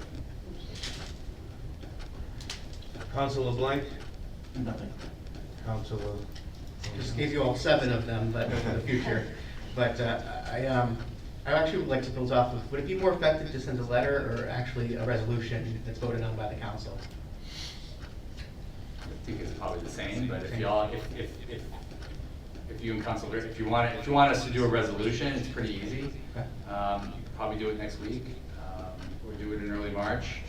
Councilor Blank? Nothing. Councilor? Just gave you all 7 of them, but for the future. But I actually would like to build off of, would it be more effective to send a letter or actually a resolution that's voted on by the council? I think it's probably the same, but if y'all, if you and Council, if you want us to do a resolution, it's pretty easy. Okay. You could probably do it next week, or do it in early March.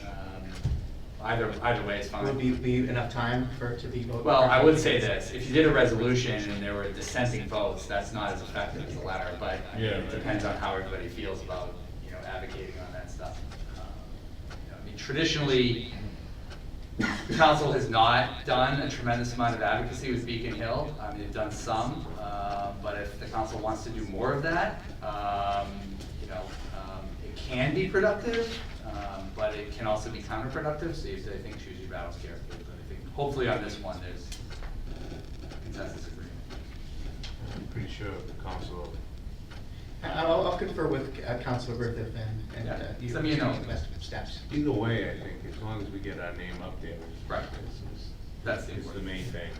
Either way is fine. Would be enough time for it to be voted? Well, I would say this, if you did a resolution and there were dissenting votes, that's not as effective as a letter, but I mean, it depends on how everybody feels about, advocating on that stuff. I mean, traditionally, the council has not done a tremendous amount of advocacy with Beacon Hill. I mean, they've done some, but if the council wants to do more of that, it can be productive, but it can also be counterproductive, so you have to, I think, choose your battles carefully. But I think hopefully on this one, there's consensus agreement. I'm pretty sure the council. I'll confer with Councilor Griffith and Yeah. you. Send me a note. The best steps. Either way, I think, as long as we get our name up there. Right. That's It's the main thing,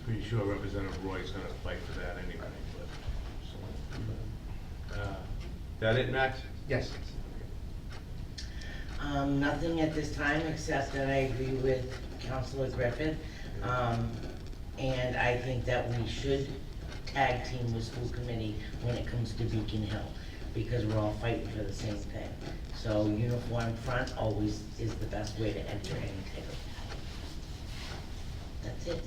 Pretty sure Representative Roy's gonna fight for that anyway, but, so. That it, Max? Yes. Nothing at this time, except that I agree with Councilor Griffith. And I think that we should tag team with school committee when it comes to Beacon Hill, because we're all fighting for the same thing. So uniform front always is the best way to enter any ticket. That's it.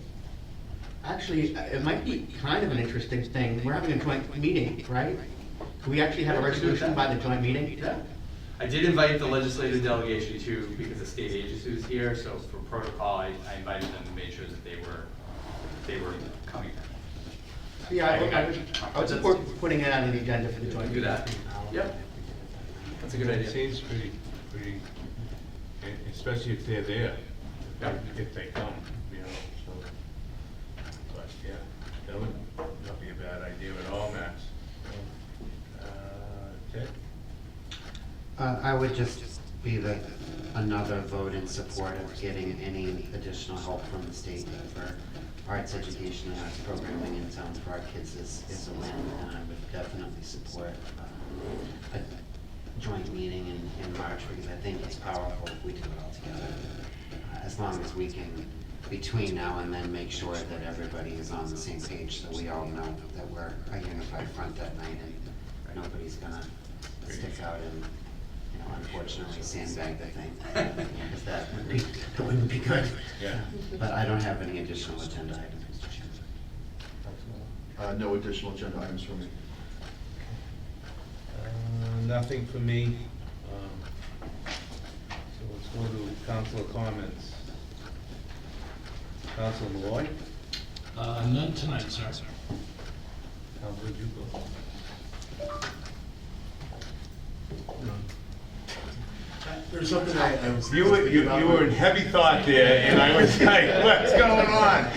Actually, it might be kind of an interesting thing. We're having a joint meeting, right? Could we actually have a resolution by the joint meeting? Yeah. I did invite the legislative delegation too, because the state agency was here, so for protocol, I invited them and made sure that they were coming. Yeah, I would support putting it on the agenda for the joint Do meeting. that. Yep. That's a good idea. It seems pretty, especially if they're there, if they come, so. But, yeah, that would not be a bad idea at all, Max. Ted? I would just be another vote in support of getting any additional help from the state for arts education and arts programming in town for our kids is a win, and I would definitely support a joint meeting in March, because I think it's powerful if we do it all together. As long as we can, between now and then, make sure that everybody is on the same page, so we all know that we're a unified front that night, and nobody's gonna stick out and, unfortunately sandbag the thing, because that wouldn't be good. Yeah. But I don't have any additional agenda items, Mr. Chairman. No additional agenda items for me. Nothing for me. So let's go to councilor comments. Councilor Malloy? None tonight, sir. Councilor Juco? There's something I was. You were in heavy thought there, and I was like, what's going on?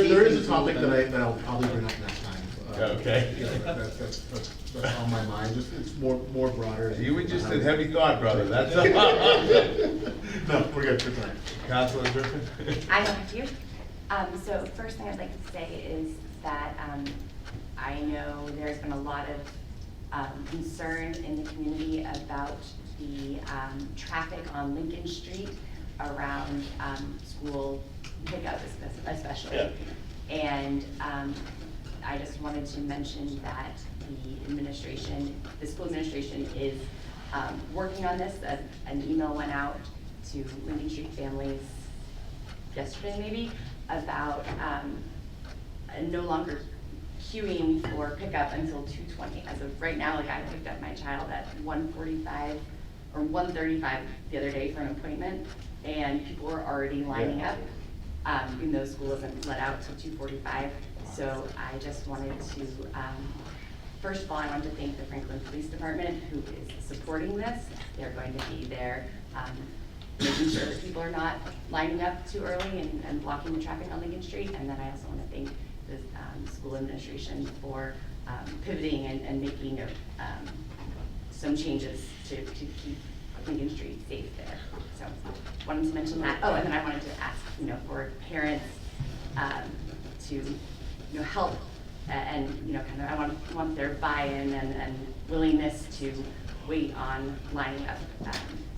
There is a topic that I'll probably bring up next time. Okay. That's on my mind, it's more broader. You were just in heavy thought, brother, that's all. No, we're good for tonight. Councilor Griffin? I don't have to. So first thing I'd like to say is that I know there's been a lot of concern in the community about the traffic on Lincoln Street around school pickup especially. Yeah. And I just wanted to mention that the school administration is working on this. An email went out to Lincoln Street families yesterday maybe about no longer queuing for pickup until 2:20. As of right now, like I picked up my child at 1:45 or 1:35 the other day for an appointment, and people were already lining up, even though school isn't let out till 2:45. So I just wanted to first of all, I want to thank the Franklin Police Department, who is supporting this. They're going to be there, making sure that people are not lining up too early and blocking the traffic on Lincoln Street. And then I also want to thank the school administration for pivoting and making some changes to keep Lincoln Street safe there. So wanted to mention that. Oh, and then I wanted to ask, for parents to, help and, kind of, I want their buy-in and willingness to wait on lining up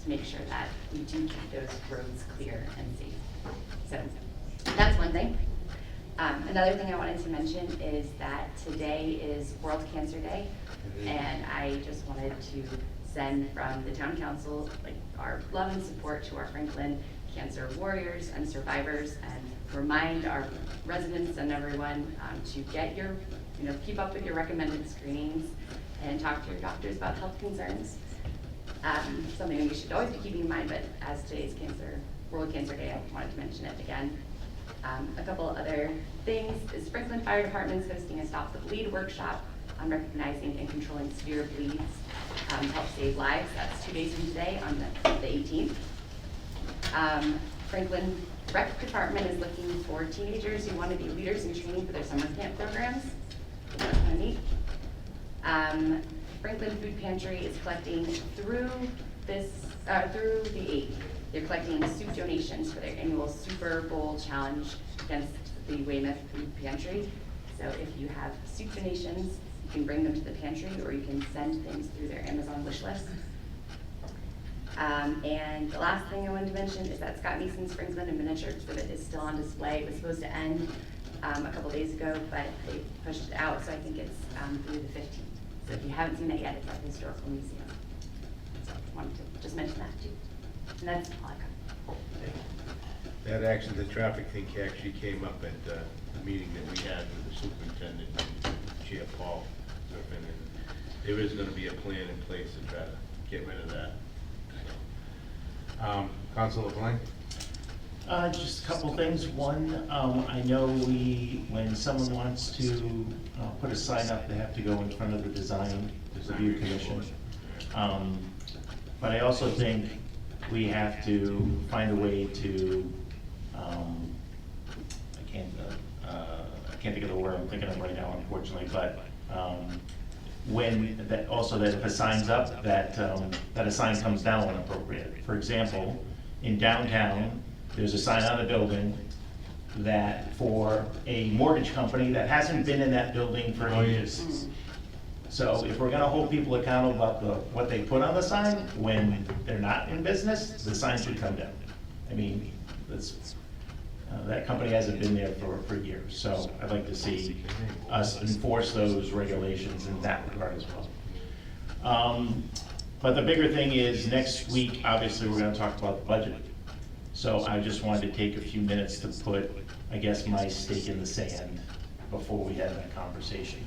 to make sure that we do keep those roads clear and safe. So that's one thing. Another thing I wanted to mention is that today is World Cancer Day, and I just wanted to send from the town council our love and support to our Franklin cancer warriors and survivors, and remind our residents and everyone to get your, keep up with your recommended screenings and talk to your doctors about health concerns. Something we should always be keeping in mind, but as today's World Cancer Day, I wanted to mention it again. A couple other things is Franklin Fire Department is hosting a Stop the Bleed workshop on recognizing and controlling severe bleeds to help save lives. That's 2 days from today on the 18th. Franklin Rec Department is looking for teenagers who want to be leaders in training for their summer camp programs. That's kind of neat. Franklin Food Pantry is collecting through the 8th. They're collecting soup donations for their annual Super Bowl challenge against the Weymouth Food Pantry. So if you have soup donations, you can bring them to the pantry, or you can send things through their Amazon wish list. And the last thing I wanted to mention is that Scott Mason's Franklin and Miniature exhibit is still on display. It was supposed to end a couple days ago, but they pushed it out, so I think it's through the 15th. So if you haven't seen it yet, it's at the Historical Museum. So I wanted to just mention that too. And that's all I got. That actually, the traffic thing actually came up at the meeting that we had with the superintendent and Chair Paul Griffin, and there is gonna be a plan in place to try to get rid of that. Councilor LeBlanc? Just a couple things. One, I know when someone wants to put a sign up, they have to go in front of the design review commission. But I also think we have to find a way to, I can't think of the word I'm thinking of right now, unfortunately, but that if a sign's up, that a sign comes down when appropriate. For example, in downtown, there's a sign on the building that for a mortgage company that hasn't been in that building for ages. So if we're gonna hold people accountable about what they put on the sign when they're not in business, the sign should come down. I mean, that company hasn't been there for years, so I'd like to see us enforce those regulations in that regard as well. But the bigger thing is, next week, obviously, we're gonna talk about the budget. So I just wanted to take a few minutes to put, I guess, my stake in the sand before we have that conversation.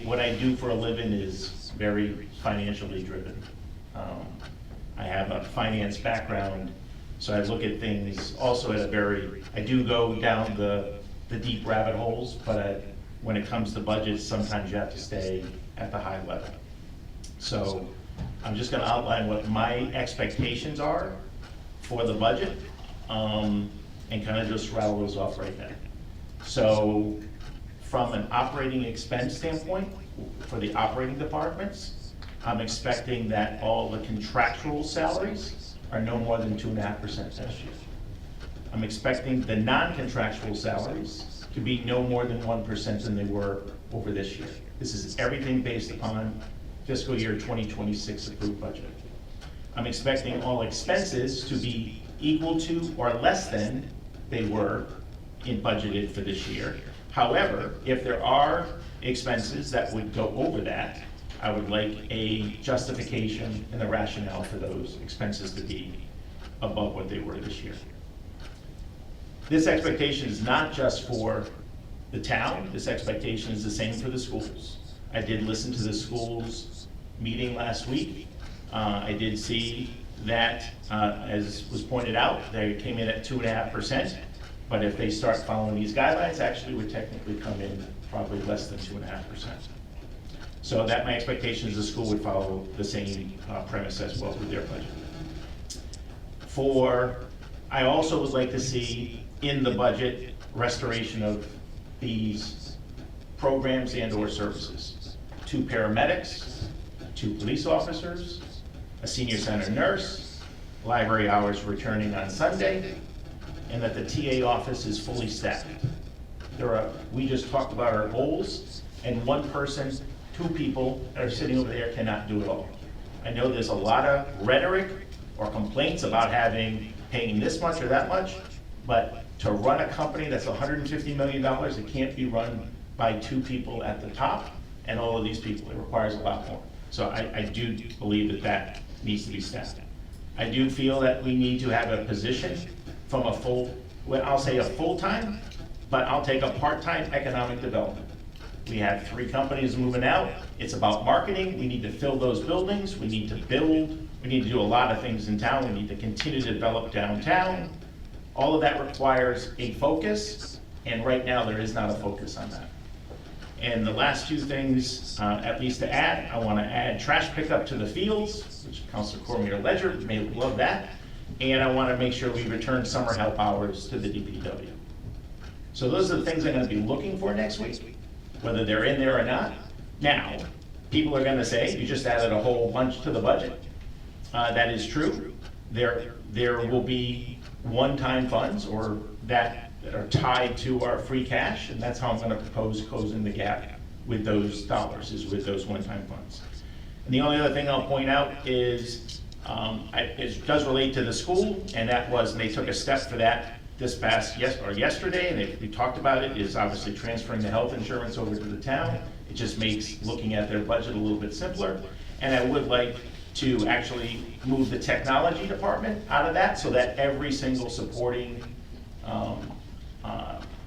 What I do for a living is very financially driven. I have a finance background, so I look at things also at I do go down the deep rabbit holes, but when it comes to budgets, sometimes you have to stay at the high level. So I'm just gonna outline what my expectations are for the budget, and kind of just rattle those off right now. So from an operating expense standpoint, for the operating departments, I'm expecting that all the contractual salaries are no more than 2.5% this year. I'm expecting the non-contractual salaries to be no more than 1% than they were over this year. This is everything based upon fiscal year 2026 approved budget. I'm expecting all expenses to be equal to or less than they were budgeted for this year. However, if there are expenses that would go over that, I would like a justification and a rationale for those expenses to be above what they were this year. This expectation is not just for the town, this expectation is the same for the schools. I did listen to the schools meeting last week. I did see that, as was pointed out, they came in at 2.5%. But if they start following these guidelines, actually would technically come in probably less than 2.5%. So that my expectation is the school would follow the same premise as well with their budget. I also would like to see in the budget restoration of these programs and or services. 2 paramedics, 2 police officers, a senior center nurse, library hours returning on Sunday, and that the TA office is fully staffed. We just talked about our goals, and 1 person, 2 people that are sitting over there cannot do it all. I know there's a lot of rhetoric or complaints about paying this much or that much, but to run a company that's $150 million, it can't be run by 2 people at the top and all of these people. It requires a lot more. So I do believe that needs to be staffed. I do feel that we need to have a position from I'll say a full-time, but I'll take a part-time economic development. We have 3 companies moving out. It's about marketing. We need to fill those buildings. We need to build. We need to do a lot of things in town. We need to continue to develop downtown. All of that requires a focus, and right now there is not a focus on that. And the last 2 things, at least to add, I want to add trash pickup to the fields, which Councilor Cormier Ledger may love that, and I want to make sure we return summer help hours to the DPW. So those are the things I'm going to be looking for next week, whether they're in there or not. Now, people are going to say, you just added a whole bunch to the budget. That is true. There will be one-time funds or that are tied to our free cash, and that's how I'm going to propose closing the gap with those dollars, is with those one-time funds. And the only other thing I'll point out is, it does relate to the school, and that was, and they took a step for that yesterday, and we talked about it, is obviously transferring the health insurance over to the town. It just makes looking at their budget a little bit simpler. And I would like to actually move the technology department out of that so that every single supporting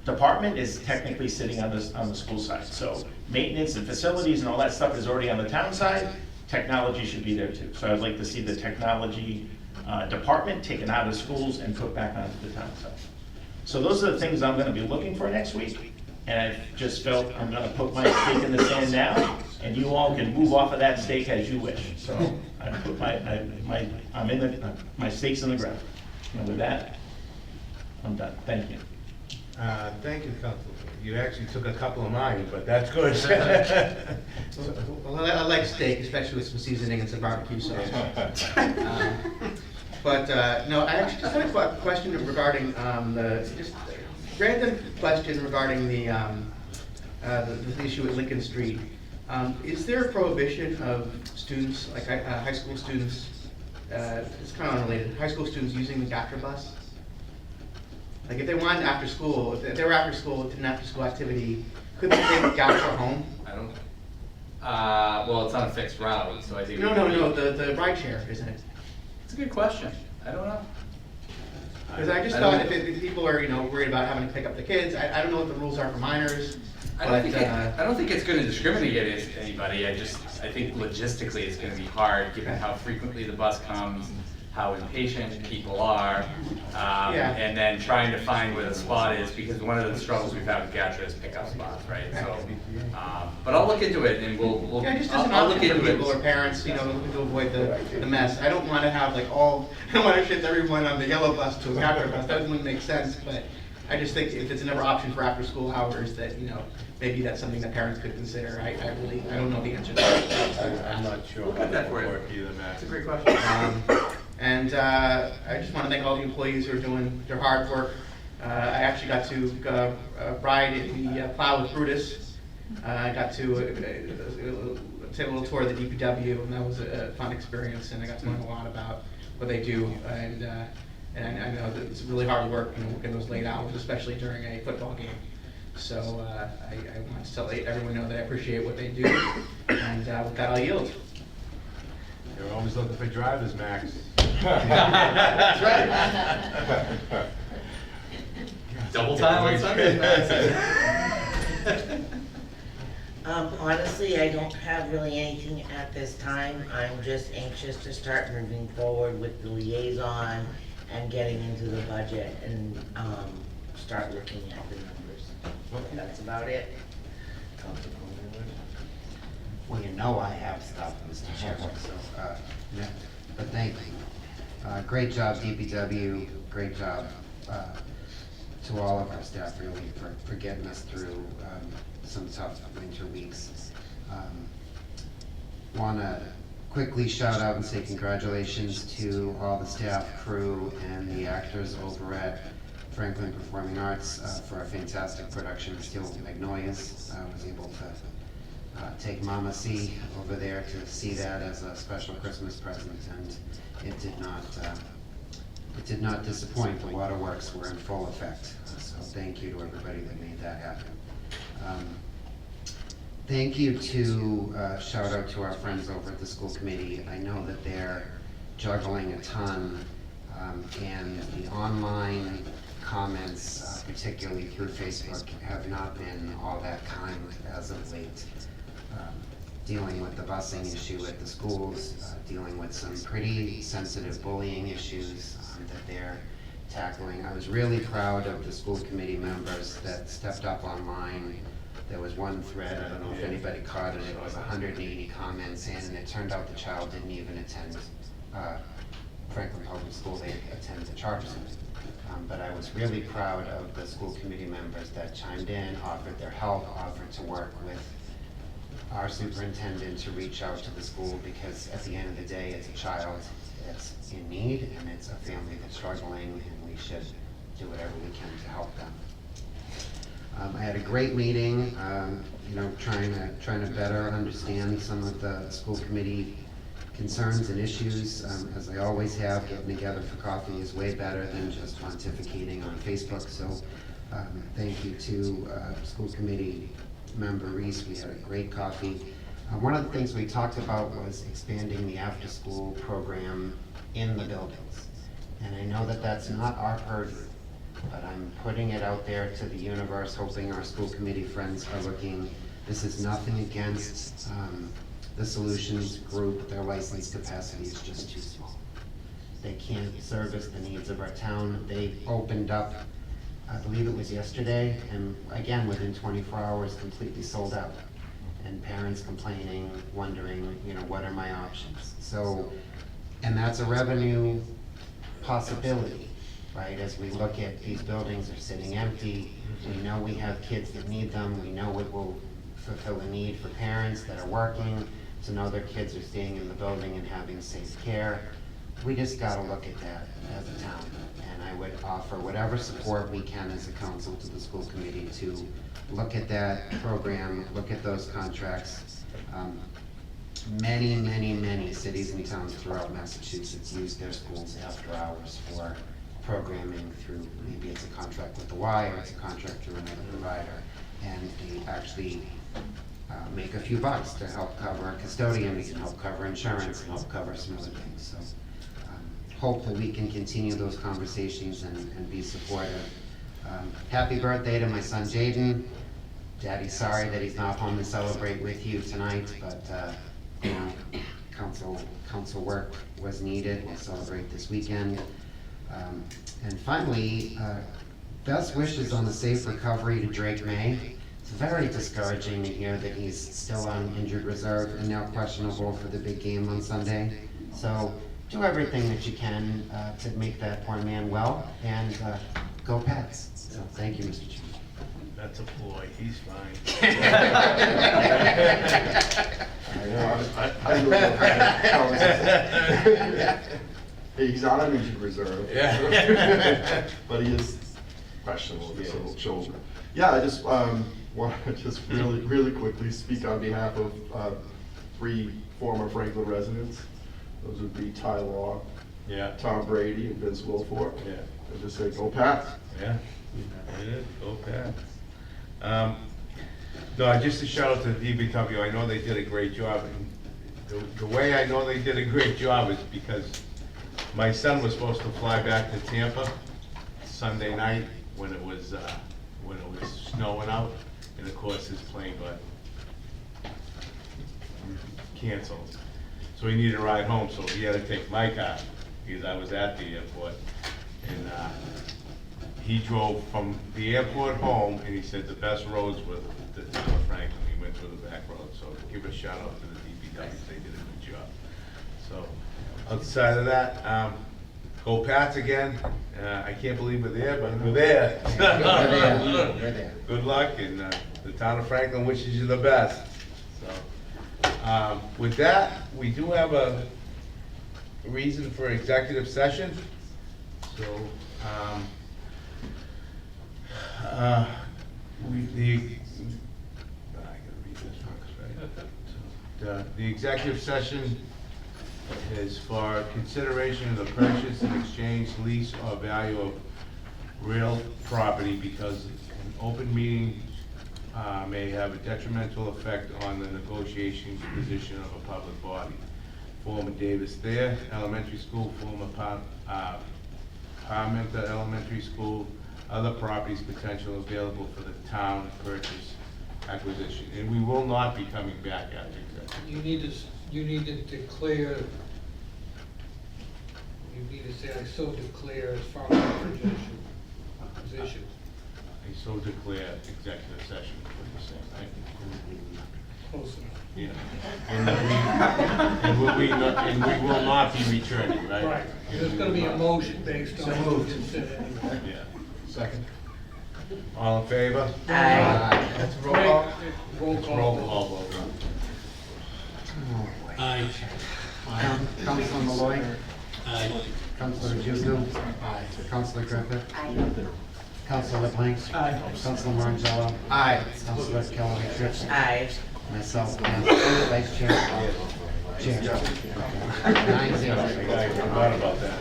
department is technically sitting on the school side. So maintenance and facilities and all that stuff is already on the town side. Technology should be there too. So I'd like to see the technology department taken out of schools and put back onto the town side. So those are the things I'm going to be looking for next week. And I just felt I'm going to put my stake in the sand now, and you all can move off of that stake as you wish. So I put my stakes in the ground. And with that, I'm done. Thank you. Thank you, Councilor. You actually took a couple of mine, but that's good. Well, I like steak, especially with some seasoning and some barbecue sauce. No, I actually just had a question regarding just a random question regarding the issue at Lincoln Street. Is there a prohibition of students, like high school students, it's kind of unrelated, high school students using the GATRA bus? Like if they wanted after school, if they were after school, did an after school activity, could they take GATRA home? I don't, well, it's on a fixed route, so I think. No, the ride share, isn't it? It's a good question. I don't know. Because I just thought if people are, worried about having to pick up the kids, I don't know what the rules are for minors. I don't think it's going to discriminate against anybody. I think logistically it's going to be hard given how frequently the bus comes, how impatient people are, and then trying to find where the spot is, because one of the struggles we've had with GATRA is pickup spots, right? So, but I'll look into it, and we'll just as an I'll look option into for people it. or parents, looking to avoid the mess. I don't want to have I don't want to shift everyone on the yellow bus to a GATRA bus. That wouldn't make sense, but I just think if it's another option for after school hours, that maybe that's something that parents could consider. I don't know the answer to that. I'm not sure. We'll get that for you. Either, Matt. That's a great question. And I just want to thank all the employees who are doing their hard work. I actually got to ride in the plow with Brutus. I got to take a little tour of the DPW, and that was a fun experience, and I got to learn a lot about what they do. And I know that it's really hard work, working those late hours, especially during a football game. So I want to let everyone know that I appreciate what they do, and with that I'll yield. You're always looking for drivers, Max. That's right. Double time on Sunday. Honestly, I don't have really anything at this time. I'm just anxious to start moving forward with the liaison and getting into the budget and start looking at the numbers. That's about it. Well, you know I have stuff, Mr. Chairman, so, yeah, but thank you. Great job, DPW, great job to all of our staff, really, for getting us through some tough winter weeks. Want to quickly shout out and say congratulations to all the staff, crew, and the actors over at Franklin Performing Arts for a fantastic production of Steel Magnolias. I was able to take Mama C over there to see that as a special Christmas present, and it did not disappoint. The waterworks were in full effect, so thank you to everybody that made that happen. Thank you to, shout out to our friends over at the school committee. I know that they're juggling a ton, and the online comments, particularly through Facebook, have not been all that kind as of late. Dealing with the busing issue at the schools, dealing with some pretty sensitive bullying issues that they're tackling. I was really proud of the school committee members that stepped up online. There was one thread, I don't know if anybody caught it, it was 180 comments in, and it turned out the child didn't even attend Franklin Public School, they attended the charter school. But I was really proud of the school committee members that chimed in, offered their help, offered to work with our superintendent to reach out to the school, because at the end of the day, it's a child that's in need and it's a family that's struggling, and we should do whatever we can to help them. I had a great meeting, you know, trying to better understand some of the school committee concerns and issues. As I always have, getting together for coffee is way better than just pontificating on Facebook. So thank you to school committee member Reese. We had a great coffee. One of the things we talked about was expanding the after-school program in the buildings. And I know that that's not our purview, but I'm putting it out there to the universe, hoping our school committee friends are looking. This is nothing against the Solutions Group. Their license capacity is just too small. They can't service the needs of our town. They opened up, I believe it was yesterday, and again, within 24 hours, completely sold out. And parents complaining, wondering, you know, what are my options? So, and that's a revenue possibility, right? As we look at these buildings are sitting empty, we know we have kids that need them, we know it will fulfill a need for parents that are working to know their kids are staying in the building and having safe care. We just gotta look at that as a town. And I would offer whatever support we can as a council to the school committee to look at that program, look at those contracts. Many cities and towns throughout Massachusetts use their schools after hours for programming through, maybe it's a contract with the Y or it's a contract through another provider. And they actually make a few bucks to help cover a custodian, we can help cover insurance, and help cover some other things. So hope that we can continue those conversations and be supportive. Happy birthday to my son Jaden. Daddy's sorry that he's not home to celebrate with you tonight, but you know, council work was needed. We'll celebrate this weekend. And finally, best wishes on the safe recovery to Drake May. It's very discouraging to hear that he's still on injured reserve and now questionable for the big game on Sunday. So do everything that you can to make that poor man well, and go Pats. So thank you, Mr. Chairman. That's a boy, he's fine. He's on an injured reserve. Yeah. But he is questionable with his shoulder. Yeah, I just want to just really quickly speak on behalf of 3 former Franklin residents. Those would be Ty Law, Tom Brady, and Vince Wilford. Yeah. I just say, go Pats. Yeah, go Pats. No, just a shout out to the DBW. I know they did a great job. And the way I know they did a great job is because my son was supposed to fly back to Tampa Sunday night when it was snowing out, and of course his plane got canceled. So he needed a ride home, so he had to take my car because I was at the airport. And he drove from the airport home, and he said the best roads were the town of Franklin. He went through the back roads, so give a shout out to the DPW, they did a good job. So, outside of that, go Pats again. I can't believe we're there, but we're there. We're there. Good luck, and the town of Franklin wishes you the best. So, with that, we do have a reason for executive session. So, I gotta read this first, right? The executive session is for consideration of the purchase and exchange, lease, or value of real property because an open meeting may have a detrimental effect on the negotiation position of a public body. Former Davis Thayer Elementary School, former Parmenter Elementary School, other properties potential available for the town purchase acquisition. And we will not be coming back after executive. You need to declare, you need to say, I so declare as far as my position. I so declare executive session, what you're saying, right? Close enough. Yeah. And we will not be returning, right? Right, there's gonna be a motion based on what you said anyway. Yeah. Second. All in favor? Aye. That's a roll call? Roll It's call. roll call vote. Aye. Councilor Malloy. Aye. Councilor Juzel. Aye. Councilor Griffith. Aye. Councilor LeBlanc. Aye. Councilor Marangelo. Aye. Councilor Kelly Trips. Aye. Myself, and Vice Chair. Chair. 9-0. I forgot about that.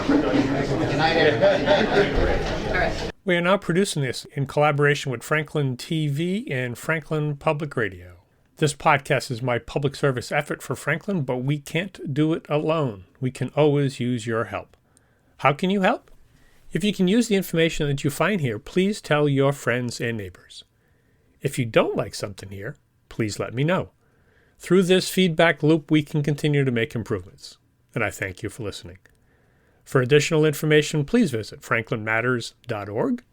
Good night, everybody. We are now producing this in collaboration with Franklin TV and Franklin Public Radio. This podcast is my public service effort for Franklin, but we can't do it alone. We can always use your help. How can you help? If you can use the information that you find here, please tell your friends and neighbors. If you don't like something here, please let me know. Through this feedback loop, we can continue to make improvements. And I thank you for listening. For additional information, please visit franklinmatters.org.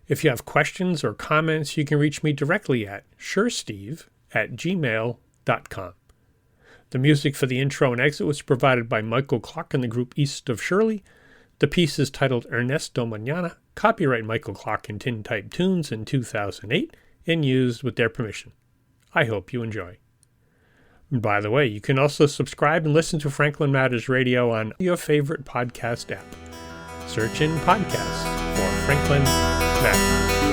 If you have questions or comments, you can reach me directly at suresteve@gmail.com. The music for the intro and exit was provided by Michael Clark and the group East of Shirley. The piece is titled Ernesto Mañana, copyright Michael Clark and Tintype Tunes in 2008, and used with their permission. I hope you enjoy. And by the way, you can also subscribe and listen to Franklin Matters Radio on your favorite podcast app. Search in podcasts for Franklin Matters.